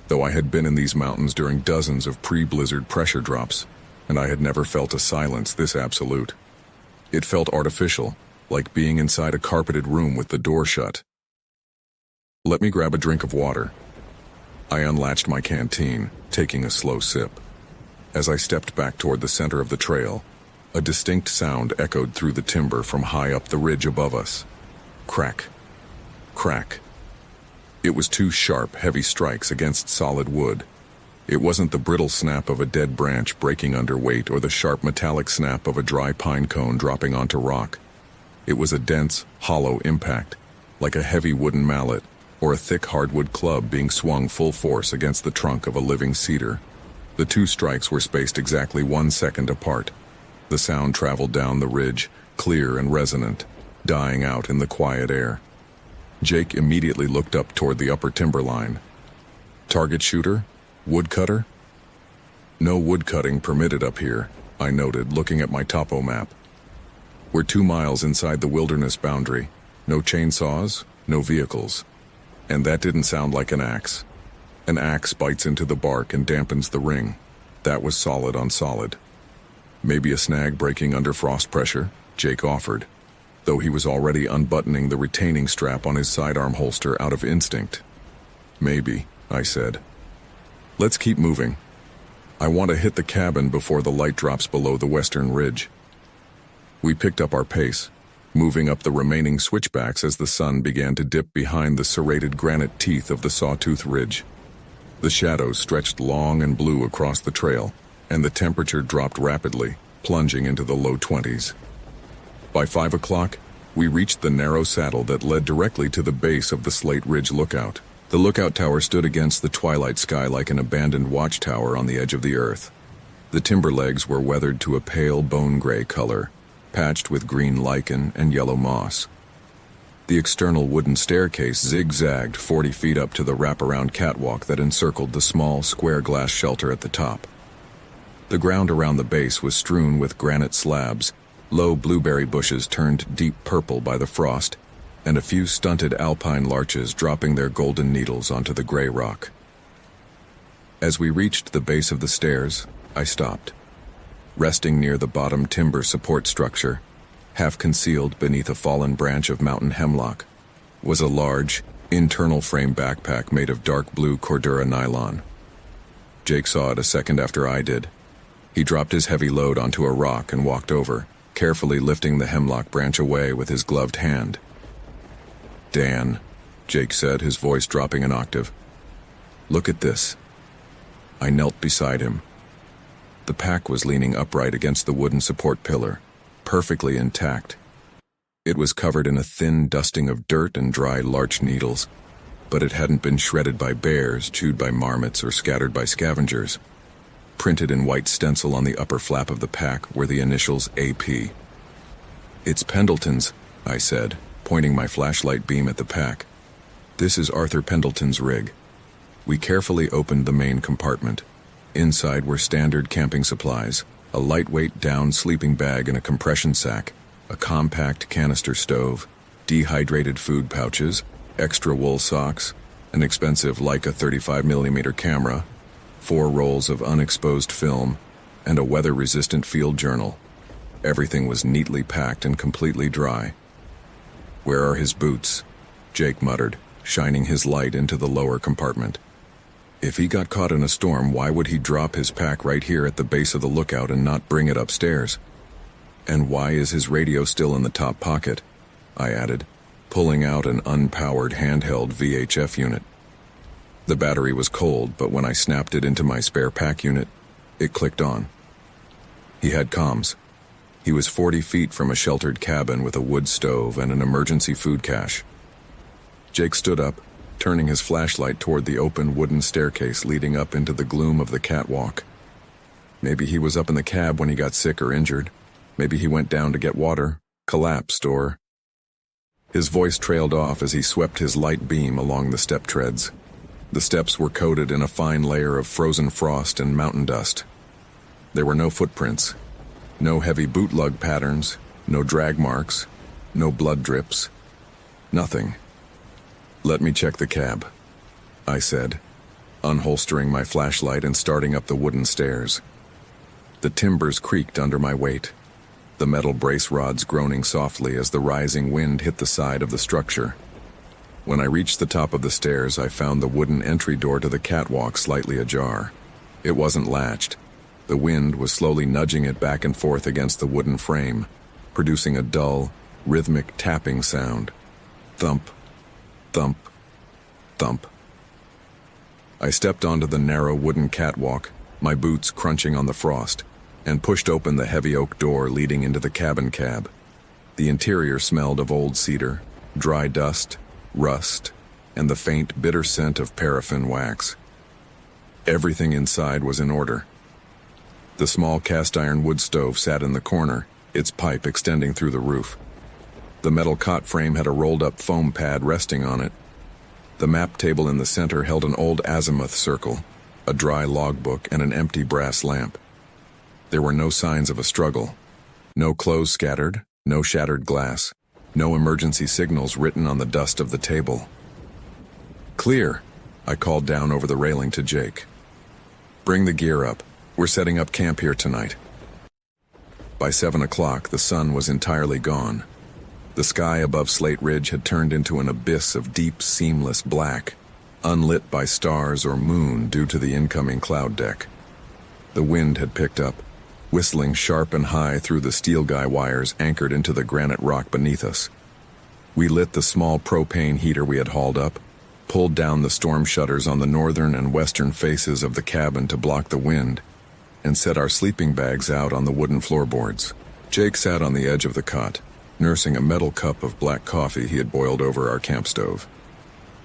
[SPEAKER 1] though I had been in these mountains during dozens of pre-blizzard pressure drops, and I had never felt a silence this absolute. It felt artificial, like being inside a carpeted room with the door shut. "Let me grab a drink of water." I unlatched my canteen, taking a slow sip. As I stepped back toward the center of the trail, a distinct sound echoed through the timber from high up the ridge above us. Crack. Crack. It was 2 sharp, heavy strikes against solid wood. It wasn't the brittle snap of a dead branch breaking under weight or the sharp metallic snap of a dry pine cone dropping onto rock. It was a dense, hollow impact, like a heavy wooden mallet or a thick hardwood club being swung full force against the trunk of a living cedar. The 2 strikes were spaced exactly 1 second apart. The sound traveled down the ridge, clear and resonant, dying out in the quiet air. Jake immediately looked up toward the upper timberline. Target shooter? Woodcutter? No woodcutting permitted up here, I noted, looking at my topo map. We're 2 miles inside the wilderness boundary. No chainsaws, no vehicles. And that didn't sound like an axe. An axe bites into the bark and dampens the ring. That was solid on solid. Maybe a snag breaking under frost pressure, Jake offered, though he was already unbuttoning the retaining strap on his sidearm holster out of instinct. Maybe, I said. Let's keep moving. I want to hit the cabin before the light drops below the western ridge. We picked up our pace, moving up the remaining switchbacks as the sun began to dip behind the serrated granite teeth of the Sawtooth Ridge. The shadows stretched long and blue across the trail, and the temperature dropped rapidly, plunging into the low 20s. By 5 o'clock, we reached the narrow saddle that led directly to the base of the Slate Ridge lookout. The lookout tower stood against the twilight sky like an abandoned watchtower on the edge of the earth. The timber legs were weathered to a pale bone-gray color, patched with green lichen and yellow moss. The external wooden staircase zigzagged 40 feet up to the wraparound catwalk that encircled the small, square glass shelter at the top. The ground around the base was strewn with granite slabs, low blueberry bushes turned deep purple by the frost, and a few stunted alpine larches dropping their golden needles onto the gray rock. As we reached the base of the stairs, I stopped. Resting near the bottom timber support structure, half concealed beneath a fallen branch of mountain hemlock, was a large, internal frame backpack made of dark blue Cordura nylon. Jake saw it a second after I did. He dropped his heavy load onto a rock and walked over, carefully lifting the hemlock branch away with his gloved hand. "Dan," Jake said, his voice dropping an octave. "Look at this." I knelt beside him. The pack was leaning upright against the wooden support pillar, perfectly intact. It was covered in a thin dusting of dirt and dry larch needles, but it hadn't been shredded by bears, chewed by marmots, or scattered by scavengers. Printed in white stencil on the upper flap of the pack were the initials AP. "It's Pendleton's," I said, pointing my flashlight beam at the pack. "This is Arthur Pendleton's rig." We carefully opened the main compartment. Inside were standard camping supplies, a lightweight down sleeping bag and a compression sack, a compact canister stove, dehydrated food pouches, extra wool socks, an expensive Leica 35mm camera, 4 rolls of unexposed film, and a weather-resistant field journal. Everything was neatly packed and completely dry. "Where are his boots?" Jake muttered, shining his light into the lower compartment. If he got caught in a storm, why would he drop his pack right here at the base of the lookout and not bring it upstairs? "And why is his radio still in the top pocket?" I added, pulling out an unpowered handheld VHF unit. The battery was cold, but when I snapped it into my spare pack unit, it clicked on. He had comms. He was 40 feet from a sheltered cabin with a wood stove and an emergency food cache. Jake stood up, turning his flashlight toward the open wooden staircase leading up into the gloom of the catwalk. Maybe he was up in the cab when he got sick or injured. Maybe he went down to get water, collapsed, or... His voice trailed off as he swept his light beam along the step treads. The steps were coated in a fine layer of frozen frost and mountain dust. There were no footprints, no heavy boot lug patterns, no drag marks, no blood drips, nothing. "Let me check the cab," I said, unholstering my flashlight and starting up the wooden stairs. The timbers creaked under my weight, the metal brace rods groaning softly as the rising wind hit the side of the structure. When I reached the top of the stairs, I found the wooden entry door to the catwalk slightly ajar. It wasn't latched. The wind was slowly nudging it back and forth against the wooden frame, producing a dull, rhythmic tapping sound. Thump. Thump, thump. I stepped onto the narrow wooden catwalk, my boots crunching on the frost, and pushed open the heavy oak door leading into the cabin cab. The interior smelled of old cedar, dry dust, rust, and the faint, bitter scent of paraffin wax. Everything inside was in order. The small cast-iron wood stove sat in the corner, its pipe extending through the roof. The metal cot frame had a rolled-up foam pad resting on it. The map table in the center held an old azimuth circle, a dry logbook, and an empty brass lamp. There were no signs of a struggle. No clothes scattered, no shattered glass, no emergency signals written on the dust of the table. "Clear," I called down over the railing to Jake. "Bring the gear up. We're setting up camp here tonight." By 7 o'clock, the sun was entirely gone. The sky above Slate Ridge had turned into an abyss of deep, seamless black, unlit by stars or moon due to the incoming cloud deck. The wind had picked up, whistling sharp and high through the steel guy wires anchored into the granite rock beneath us. We lit the small propane heater we had hauled up, pulled down the storm shutters on the northern and western faces of the cabin to block the wind, and set our sleeping bags out on the wooden floorboards. Jake sat on the edge of the cot, nursing a metal cup of black coffee he had boiled over our camp stove.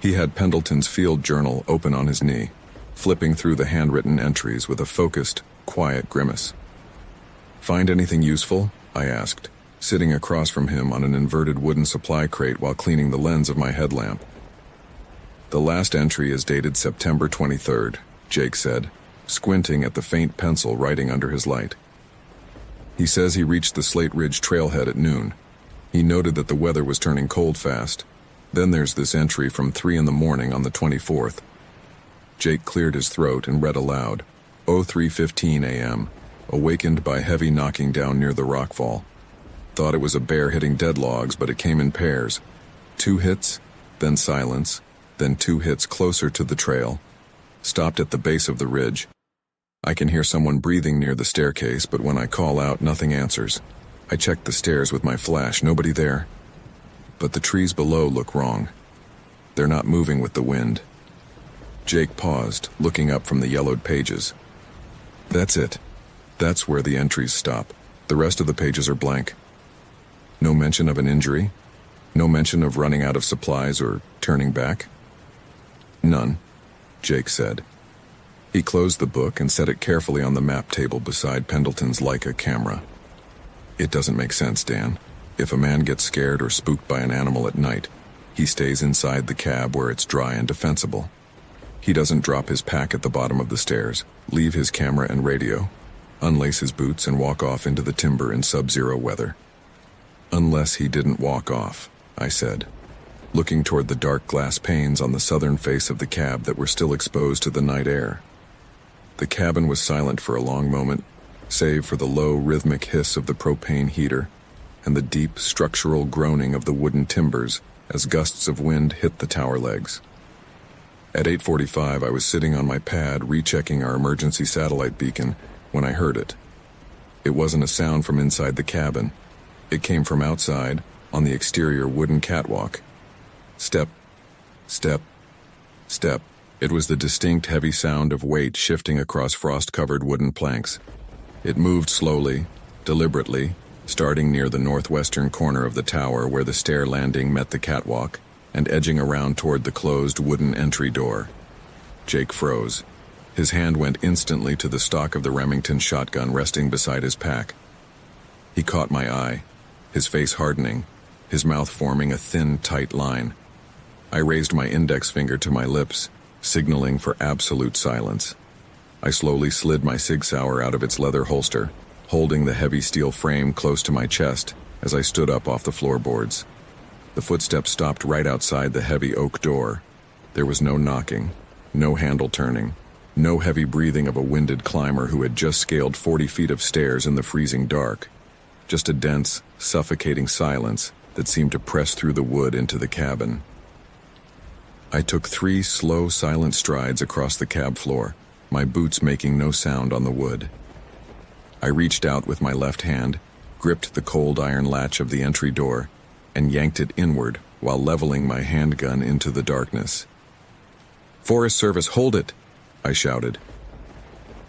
[SPEAKER 1] He had Pendleton's field journal open on his knee, flipping through the handwritten entries with a focused, quiet grimace. "Find anything useful?" I asked, sitting across from him on an inverted wooden supply crate while cleaning the lens of my headlamp. "The last entry is dated September 23rd, Jake said, squinting at the faint pencil writing under his light. He says he reached the Slate Ridge trailhead at noon. He noted that the weather was turning cold fast. Then there's this entry from 3 in the morning on the 24th. Jake cleared his throat and read aloud. 03:15 a.m., awakened by heavy knocking down near the rockfall. Thought it was a bear hitting dead logs, but it came in pairs. 2 hits, then silence, then 2 hits closer to the trail. Stopped at the base of the ridge. I can hear someone breathing near the staircase, but when I call out, nothing answers. I check the stairs with my flash, nobody there. But the trees below look wrong. They're not moving with the wind." Jake paused, looking up from the yellowed pages. "That's it. That's where the entries stop. The rest of the pages are blank. No mention of an injury? No mention of running out of supplies or turning back?" "None," Jake said. He closed the book and set it carefully on the map table beside Pendleton's Leica camera. "It doesn't make sense, Dan. If a man gets scared or spooked by an animal at night, he stays inside the cab where it's dry and defensible. He doesn't drop his pack at the bottom of the stairs, leave his camera and radio, unlace his boots and walk off into the timber in sub-zero weather." "Unless he didn't walk off," I said, looking toward the dark glass panes on the southern face of the cab that were still exposed to the night air. The cabin was silent for a long moment, save for the low, rhythmic hiss of the propane heater and the deep, structural groaning of the wooden timbers as gusts of wind hit the tower legs. At 8:45, I was sitting on my pad rechecking our emergency satellite beacon when I heard it. It wasn't a sound from inside the cabin. It came from outside, on the exterior wooden catwalk. Step, step, step. It was the distinct, heavy sound of weight shifting across frost-covered wooden planks. It moved slowly, deliberately, starting near the northwestern corner of the tower where the stair landing met the catwalk, and edging around toward the closed wooden entry door. Jake froze. His hand went instantly to the stock of the Remington shotgun resting beside his pack. He caught my eye, his face hardening, his mouth forming a thin, tight line. I raised my index finger to my lips, signaling for absolute silence. I slowly slid my Sig Sauer out of its leather holster, holding the heavy steel frame close to my chest as I stood up off the floorboards. The footsteps stopped right outside the heavy oak door. There was no knocking, no handle turning, no heavy breathing of a winded climber who had just scaled 40 feet of stairs in the freezing dark. Just a dense, suffocating silence that seemed to press through the wood into the cabin. I took 3 slow, silent strides across the cab floor, my boots making no sound on the wood. I reached out with my left hand, gripped the cold iron latch of the entry door, and yanked it inward while leveling my handgun into the darkness. "Forest Service, hold it!" I shouted.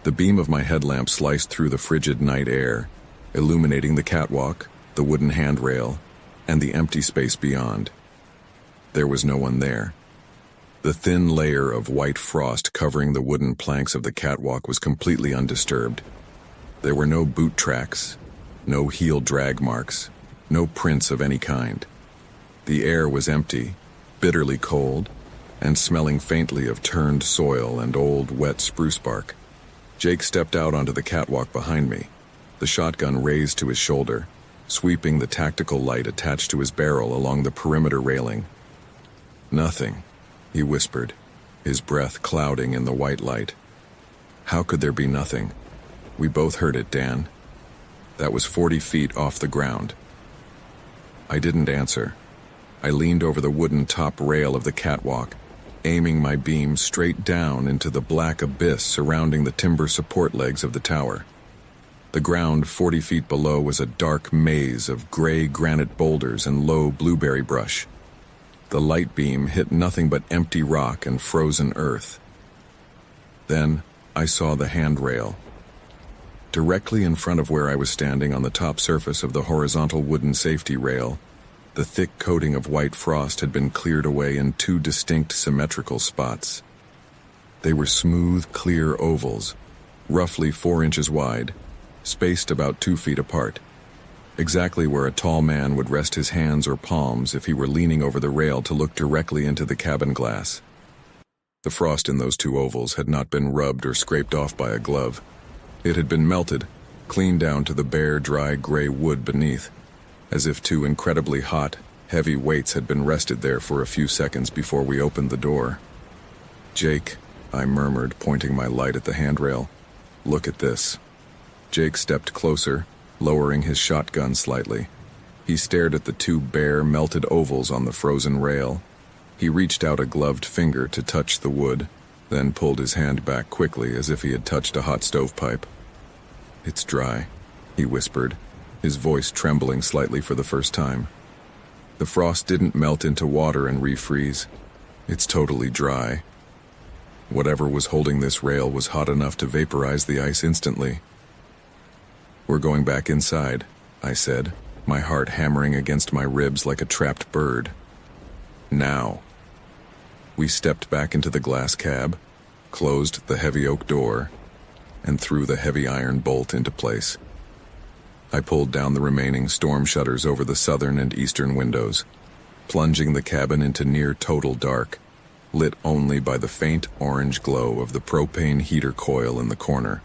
[SPEAKER 1] The beam of my headlamp sliced through the frigid night air, illuminating the catwalk, the wooden handrail, and the empty space beyond. There was no one there. The thin layer of white frost covering the wooden planks of the catwalk was completely undisturbed. There were no boot tracks, no heel drag marks, no prints of any kind. The air was empty, bitterly cold, and smelling faintly of turned soil and old, wet spruce bark. Jake stepped out onto the catwalk behind me, the shotgun raised to his shoulder, sweeping the tactical light attached to his barrel along the perimeter railing. "Nothing," he whispered, his breath clouding in the white light. "How could there be nothing? We both heard it, Dan." That was 40 feet off the ground. I didn't answer. I leaned over the wooden top rail of the catwalk, aiming my beam straight down into the black abyss surrounding the timber support legs of the tower. The ground 40 feet below was a dark maze of gray granite boulders and low blueberry brush. The light beam hit nothing but empty rock and frozen earth. Then I saw the handrail. Directly in front of where I was standing on the top surface of the horizontal wooden safety rail, the thick coating of white frost had been cleared away in two distinct symmetrical spots. They were smooth, clear ovals, roughly 4 inches wide, spaced about 2 feet apart, exactly where a tall man would rest his hands or palms if he were leaning over the rail to look directly into the cabin glass. The frost in those two ovals had not been rubbed or scraped off by a glove. It had been melted, clean down to the bare, dry gray wood beneath, as if two incredibly hot, heavy weights had been rested there for a few seconds before we opened the door. "Jake," I murmured, pointing my light at the handrail. "Look at this." Jake stepped closer, lowering his shotgun slightly. He stared at the two bare, melted ovals on the frozen rail. He reached out a gloved finger to touch the wood, then pulled his hand back quickly as if he had touched a hot stovepipe. "It's dry," he whispered, his voice trembling slightly for the first time. "The frost didn't melt into water and refreeze. It's totally dry. Whatever was holding this rail was hot enough to vaporize the ice instantly." "We're going back inside," I said, my heart hammering against my ribs like a trapped bird. "Now." We stepped back into the glass cab, closed the heavy oak door, and threw the heavy iron bolt into place. I pulled down the remaining storm shutters over the southern and eastern windows, plunging the cabin into near total dark, lit only by the faint orange glow of the propane heater coil in the corner.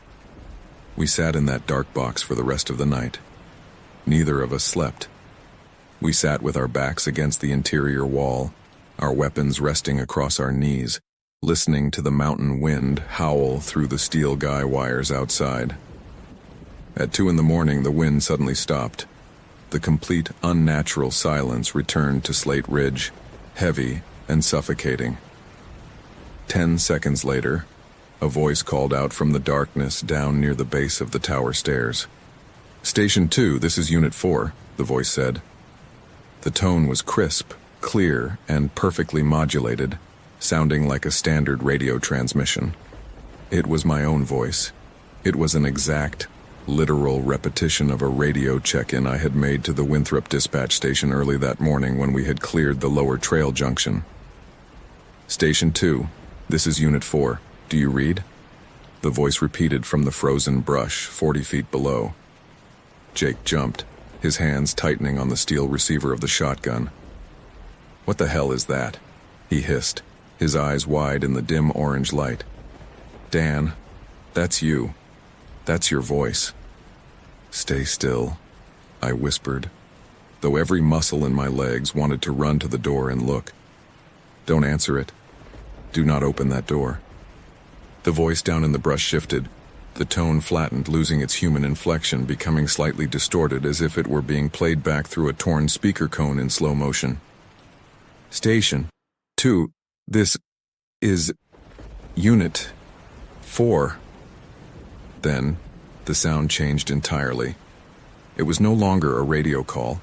[SPEAKER 1] We sat in that dark box for the rest of the night. Neither of us slept. We sat with our backs against the interior wall, our weapons resting across our knees, listening to the mountain wind howl through the steel guy wires outside. At 2 a.m, the wind suddenly stopped. The complete, unnatural silence returned to Slate Ridge, heavy and suffocating. 10 seconds later, a voice called out from the darkness down near the base of the tower stairs. "Station 2, this is Unit 4, the voice said. The tone was crisp, clear, and perfectly modulated, sounding like a standard radio transmission. It was my own voice. It was an exact, literal repetition of a radio check-in I had made to the Winthrop dispatch station early that morning when we had cleared the lower trail junction. "Station 2, this is Unit 4. Do you read?" The voice repeated from the frozen brush 40 feet below. Jake jumped, his hands tightening on the steel receiver of the shotgun. "What the hell is that?" he hissed, his eyes wide in the dim orange light. "Dan, that's you. That's your voice." "Stay still," I whispered, though every muscle in my legs wanted to run to the door and look. "Don't answer it. Do not open that door." The voice down in the brush shifted. The tone flattened, losing its human inflection, becoming slightly distorted as if it were being played back through a torn speaker cone in slow motion. "Station 2, this is Unit 4. Then, the sound changed entirely. It was no longer a radio call.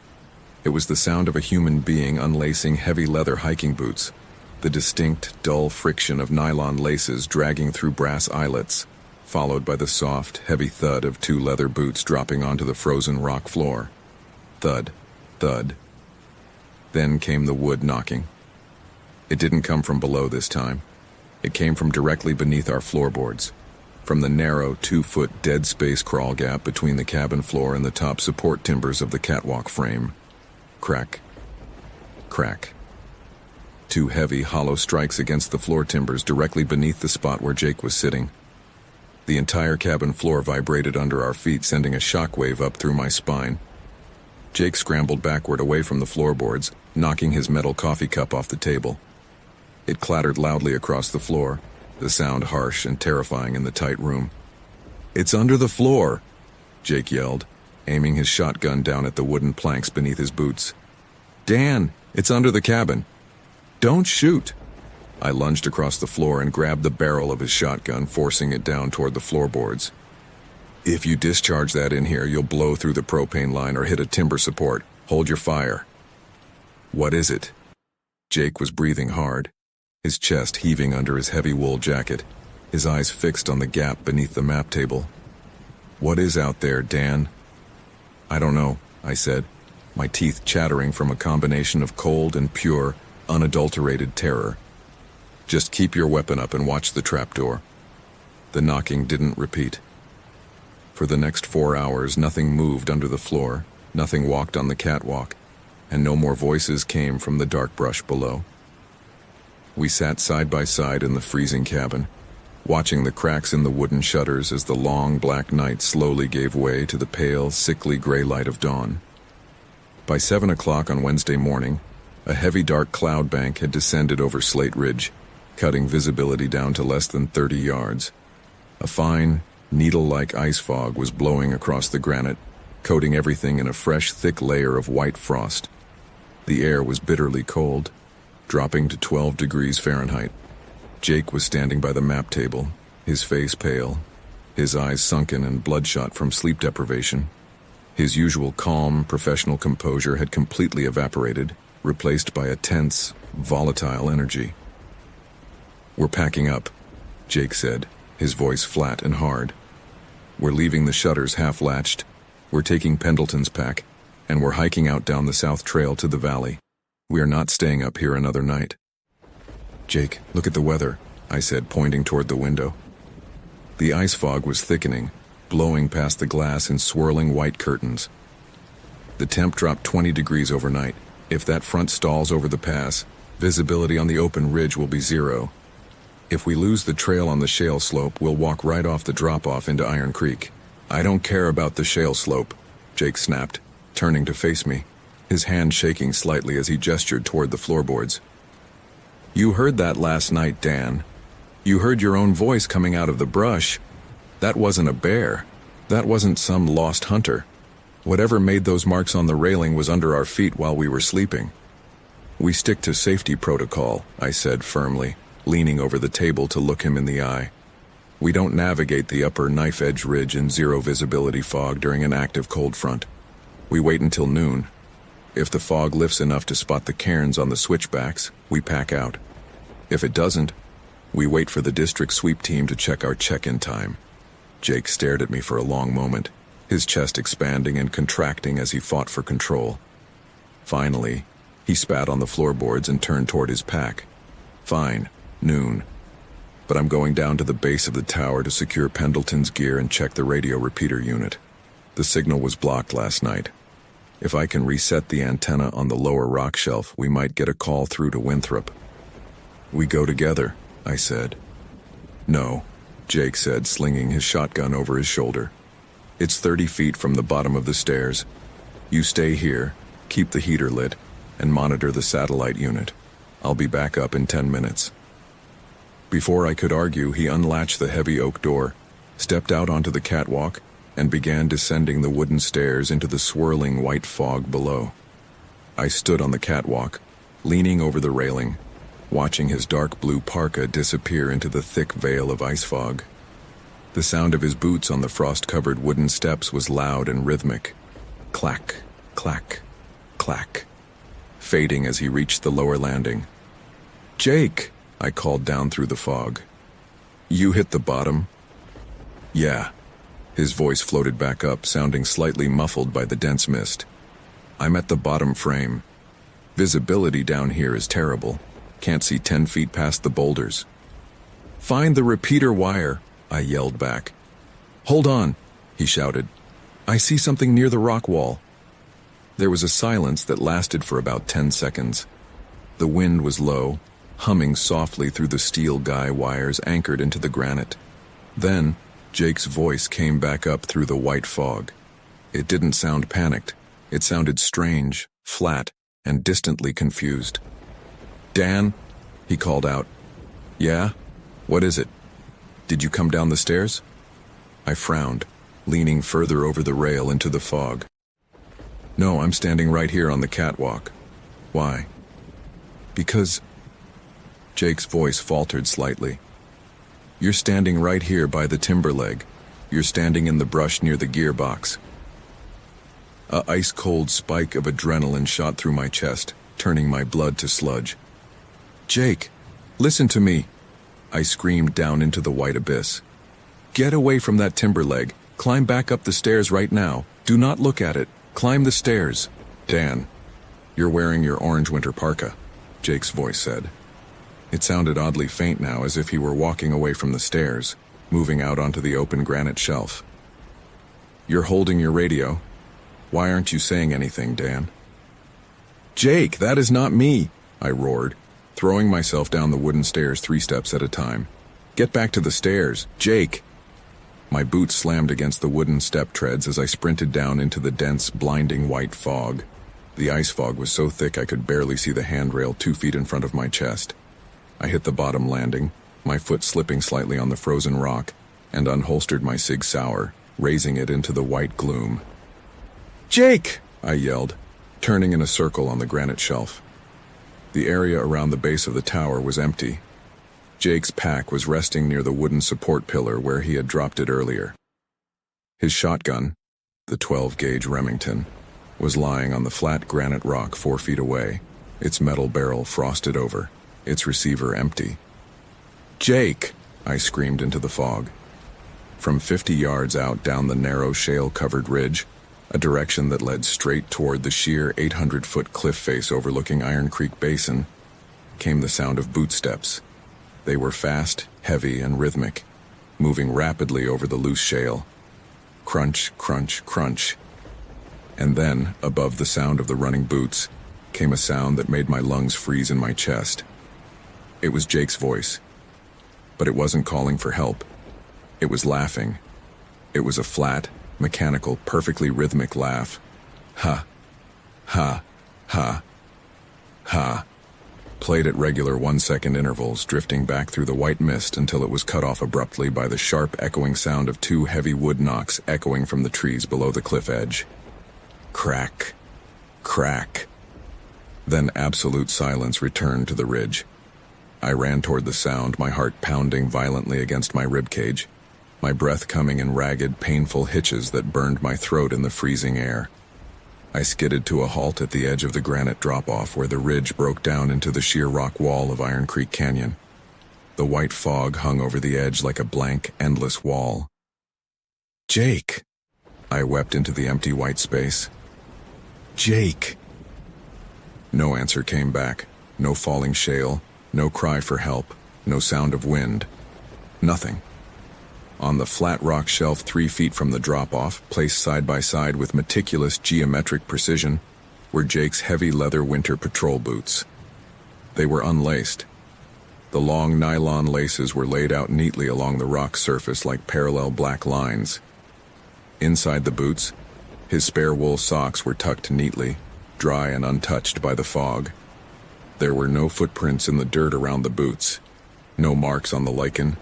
[SPEAKER 1] It was the sound of a human being unlacing heavy leather hiking boots, the distinct, dull friction of nylon laces dragging through brass eyelets, followed by the soft, heavy thud of 2 leather boots dropping onto the frozen rock floor. Thud, thud. Then came the wood knocking. It didn't come from below this time. It came from directly beneath our floorboards, from the narrow 2-foot dead space crawl gap between the cabin floor and the top support timbers of the catwalk frame. Crack. Crack. Two heavy, hollow strikes against the floor timbers directly beneath the spot where Jake was sitting. The entire cabin floor vibrated under our feet, sending a shockwave up through my spine. Jake scrambled backward away from the floorboards, knocking his metal coffee cup off the table. It clattered loudly across the floor, the sound harsh and terrifying in the tight room. "It's under the floor!" Jake yelled, aiming his shotgun down at the wooden planks beneath his boots. "Dan, it's under the cabin. Don't shoot!" I lunged across the floor and grabbed the barrel of his shotgun, forcing it down toward the floorboards. "If you discharge that in here, you'll blow through the propane line or hit a timber support. Hold your fire." "What is it?" Jake was breathing hard, his chest heaving under his heavy wool jacket, his eyes fixed on the gap beneath the map table. "What is out there, Dan?" "I don't know," I said, my teeth chattering from a combination of cold and pure, unadulterated terror. "Just keep your weapon up and watch the trapdoor." The knocking didn't repeat. For the next 4 hours, nothing moved under the floor, nothing walked on the catwalk, and no more voices came from the dark brush below. We sat side by side in the freezing cabin, watching the cracks in the wooden shutters as the long black night slowly gave way to the pale, sickly gray light of dawn. By 7 o'clock on Wednesday morning, a heavy dark cloud bank had descended over Slate Ridge, cutting visibility down to less than 30 yards. A fine, needle-like ice fog was blowing across the granite, coating everything in a fresh, thick layer of white frost. The air was bitterly cold, dropping to 12 degrees Fahrenheit. Jake was standing by the map table, his face pale, his eyes sunken and bloodshot from sleep deprivation. His usual calm, professional composure had completely evaporated, replaced by a tense, volatile energy. "We're packing up," Jake said, his voice flat and hard. "We're leaving the shutters half-latched, we're taking Pendleton's pack, and we're hiking out down the south trail to the valley. We are not staying up here another night." "Jake, look at the weather," I said, pointing toward the window. The ice fog was thickening, blowing past the glass in swirling white curtains. "The temp dropped 20 degrees overnight. If that front stalls over the pass, visibility on the open ridge will be 0. If we lose the trail on the shale slope, we'll walk right off the drop-off into Iron Creek." "I don't care about the shale slope," Jake snapped, turning to face me, his hand shaking slightly as he gestured toward the floorboards. "You heard that last night, Dan. You heard your own voice coming out of the brush. That wasn't a bear. That wasn't some lost hunter. Whatever made those marks on the railing was under our feet while we were sleeping." "We stick to safety protocol," I said firmly, leaning over the table to look him in the eye. "We don't navigate the upper knife-edge ridge in 0 visibility fog during an active cold front. We wait until noon. If the fog lifts enough to spot the cairns on the switchbacks, we pack out. If it doesn't, we wait for the district sweep team to check our check-in time." Jake stared at me for a long moment, his chest expanding and contracting as he fought for control. Finally, he spat on the floorboards and turned toward his pack. "Fine, noon. But I'm going down to the base of the tower to secure Pendleton's gear and check the radio repeater unit. The signal was blocked last night. If I can reset the antenna on the lower rock shelf, we might get a call through to Winthrop." "We go together," I said. "No," Jake said, slinging his shotgun over his shoulder. "It's 30 feet from the bottom of the stairs. You stay here, keep the heater lit, and monitor the satellite unit. I'll be back up in 10 minutes. Before I could argue, he unlatched the heavy oak door, stepped out onto the catwalk, and began descending the wooden stairs into the swirling white fog below. I stood on the catwalk, leaning over the railing, watching his dark blue parka disappear into the thick veil of ice fog. The sound of his boots on the frost-covered wooden steps was loud and rhythmic. Clack, clack, clack, fading as he reached the lower landing. "Jake," I called down through the fog. "You hit the bottom?" "Yeah." His voice floated back up, sounding slightly muffled by the dense mist. "I'm at the bottom frame. Visibility down here is terrible. Can't see 10 feet past the boulders." "Find the repeater wire," I yelled back. "Hold on," he shouted. "I see something near the rock wall." There was a silence that lasted for about 10 seconds. The wind was low, humming softly through the steel guy wires anchored into the granite. Then, Jake's voice came back up through the white fog. It didn't sound panicked. It sounded strange, flat, and distantly confused. "Dan?" he called out. "Yeah? What is it? Did you come down the stairs?" I frowned, leaning further over the rail into the fog. "No, I'm standing right here on the catwalk." "Why?" "Because..." Jake's voice faltered slightly. "You're standing right here by the timber leg. You're standing in the brush near the gearbox." A ice-cold spike of adrenaline shot through my chest, turning my blood to sludge. "Jake, listen to me!" I screamed down into the white abyss. "Get away from that timber leg. Climb back up the stairs right now. Do not look at it. Climb the stairs." "Dan, you're wearing your orange winter parka," Jake's voice said. It sounded oddly faint now, as if he were walking away from the stairs, moving out onto the open granite shelf. "You're holding your radio. Why aren't you saying anything, Dan?" "Jake, that is not me," I roared, throwing myself down the wooden stairs 3 steps at a time. "Get back to the stairs, Jake!" My boots slammed against the wooden step treads as I sprinted down into the dense, blinding white fog. The ice fog was so thick I could barely see the handrail 2 feet in front of my chest. I hit the bottom landing, my foot slipping slightly on the frozen rock, and unholstered my Sig Sauer, raising it into the white gloom. "Jake!" I yelled, turning in a circle on the granite shelf. The area around the base of the tower was empty. Jake's pack was resting near the wooden support pillar where he had dropped it earlier. His shotgun, the 12-gauge Remington, was lying on the flat granite rock 4 feet away, its metal barrel frosted over, its receiver empty. "Jake!" I screamed into the fog. From 50 yards out down the narrow shale-covered ridge, a direction that led straight toward the sheer 800-foot cliff face overlooking Iron Creek Basin, came the sound of bootsteps. They were fast, heavy, and rhythmic, moving rapidly over the loose shale. Crunch, crunch, crunch. And then, above the sound of the running boots, came a sound that made my lungs freeze in my chest. It was Jake's voice. But it wasn't calling for help. It was laughing. It was a flat, mechanical, perfectly rhythmic laugh. Ha, ha, ha, ha. Played at regular 1-second intervals, drifting back through the white mist until it was cut off abruptly by the sharp, echoing sound of 2 heavy wood knocks echoing from the trees below the cliff edge. Crack, crack. Then absolute silence returned to the ridge. I ran toward the sound, my heart pounding violently against my ribcage, my breath coming in ragged, painful hitches that burned my throat in the freezing air. I skidded to a halt at the edge of the granite drop-off where the ridge broke down into the sheer rock wall of Iron Creek Canyon. The white fog hung over the edge like a blank, endless wall. "Jake!" I wept into the empty white space. "Jake!" No answer came back. No falling shale, no cry for help, no sound of wind. Nothing. On the flat rock shelf 3 feet from the drop-off, placed side by side with meticulous geometric precision, were Jake's heavy leather winter patrol boots. They were unlaced. The long nylon laces were laid out neatly along the rock surface like parallel black lines. Inside the boots, his spare wool socks were tucked neatly, dry and untouched by the fog. There were no footprints in the dirt around the boots, no marks on the lichen,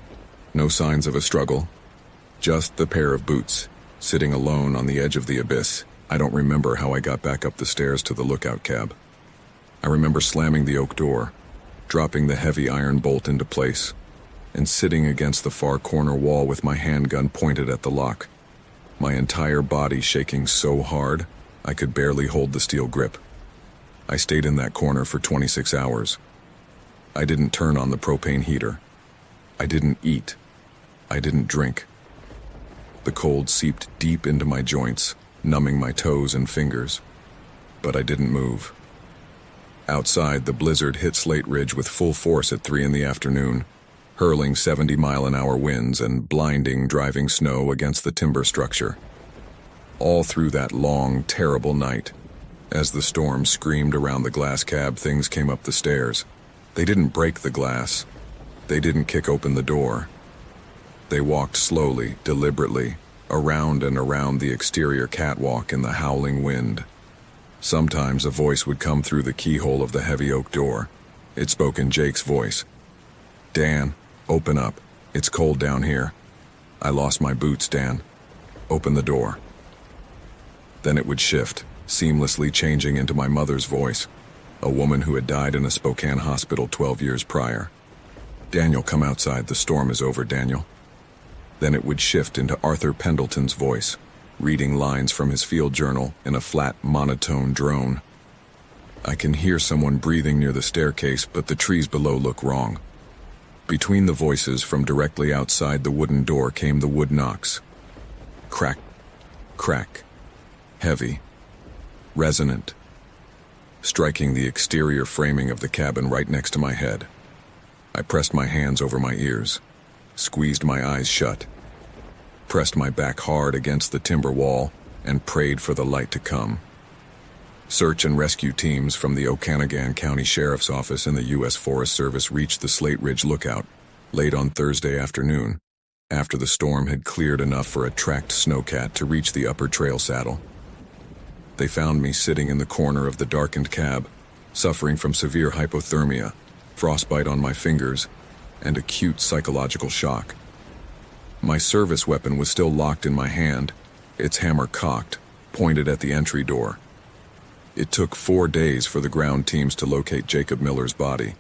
[SPEAKER 1] no signs of a struggle, just the pair of boots, sitting alone on the edge of the abyss. I don't remember how I got back up the stairs to the lookout cab. I remember slamming the oak door, dropping the heavy iron bolt into place, and sitting against the far corner wall with my handgun pointed at the lock, my entire body shaking so hard I could barely hold the steel grip. I stayed in that corner for 26 hours. I didn't turn on the propane heater. I didn't eat. I didn't drink. The cold seeped deep into my joints, numbing my toes and fingers. But I didn't move. Outside, the blizzard hit Slate Ridge with full force at 3 in the afternoon, hurling 70-mile-an-hour winds and blinding, driving snow against the timber structure. All through that long, terrible night, As the storm screamed around the glass cab, things came up the stairs. They didn't break the glass. They didn't kick open the door. They walked slowly, deliberately, around and around the exterior catwalk in the howling wind. Sometimes a voice would come through the keyhole of the heavy oak door. It spoke in Jake's voice. "Dan, open up. It's cold down here. I lost my boots, Dan. Open the door." Then it would shift, seamlessly changing into my mother's voice, a woman who had died in a Spokane hospital 12 years prior. "Daniel, come outside. The storm is over, Daniel." Then it would shift into Arthur Pendleton's voice, reading lines from his field journal in a flat, monotone drone. "I can hear someone breathing near the staircase, but the trees below look wrong." Between the voices from directly outside the wooden door came the wood knocks. Crack, crack, heavy, resonant, striking the exterior framing of the cabin right next to my head. I pressed my hands over my ears, squeezed my eyes shut, pressed my back hard against the timber wall, and prayed for the light to come. Search and rescue teams from the Okanagan County Sheriff's Office and the U.S. Forest Service reached the Slate Ridge Lookout late on Thursday afternoon, after the storm had cleared enough for a tracked snowcat to reach the upper trail saddle. They found me sitting in the corner of the darkened cab, suffering from severe hypothermia, frostbite on my fingers, and acute psychological shock. My service weapon was still locked in my hand, its hammer cocked, pointed at the entry door. It took 4 days for the ground teams to locate Jacob Miller's body.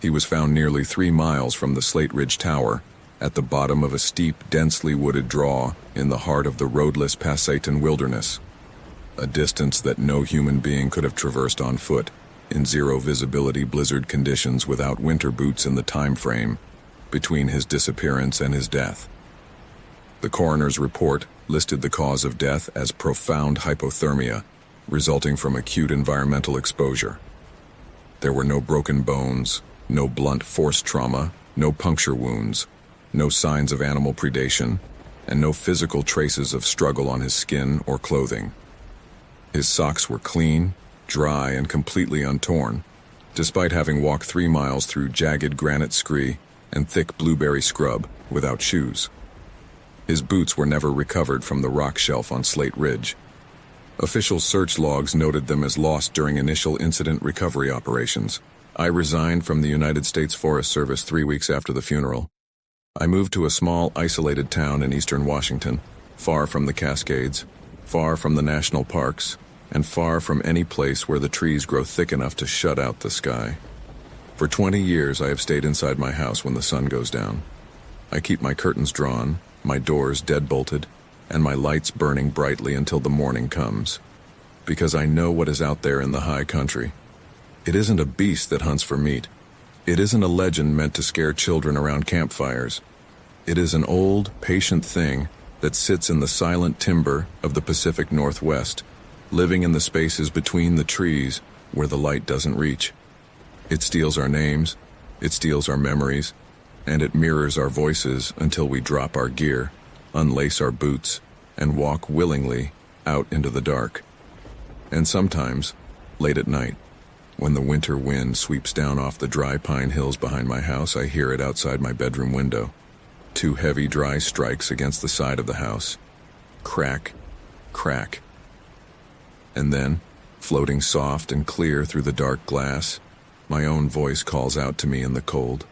[SPEAKER 1] He was found nearly 3 miles from the Slate Ridge Tower, at the bottom of a steep, densely wooded draw in the heart of the roadless Pasayten wilderness, a distance that no human being could have traversed on foot, in zero-visibility blizzard conditions without winter boots in the time frame between his disappearance and his death. The coroner's report listed the cause of death as profound hypothermia, resulting from acute environmental exposure. There were no broken bones, no blunt force trauma, no puncture wounds, no signs of animal predation, and no physical traces of struggle on his skin or clothing. His socks were clean, dry, and completely untorn, despite having walked 3 miles through jagged granite scree and thick blueberry scrub without shoes. His boots were never recovered from the rock shelf on Slate Ridge. Official search logs noted them as lost during initial incident recovery operations. I resigned from the United States Forest Service 3 weeks after the funeral. I moved to a small, isolated town in eastern Washington, far from the Cascades, far from the national parks, and far from any place where the trees grow thick enough to shut out the sky. For 20 years, I have stayed inside my house when the sun goes down. I keep my curtains drawn, my doors deadbolted, and my lights burning brightly until the morning comes, because I know what is out there in the high country. It isn't a beast that hunts for meat. It isn't a legend meant to scare children around campfires. It is an old, patient thing that sits in the silent timber of the Pacific Northwest, living in the spaces between the trees where the light doesn't reach. It steals our names, it steals our memories, and it mirrors our voices until we drop our gear, unlace our boots, and walk willingly out into the dark. And sometimes, late at night, when the winter wind sweeps down off the dry pine hills behind my house, I hear it outside my bedroom window. 2 heavy, dry strikes against the side of the house. Crack, crack. And then, floating soft and clear through the dark glass, my own voice calls out to me in the cold.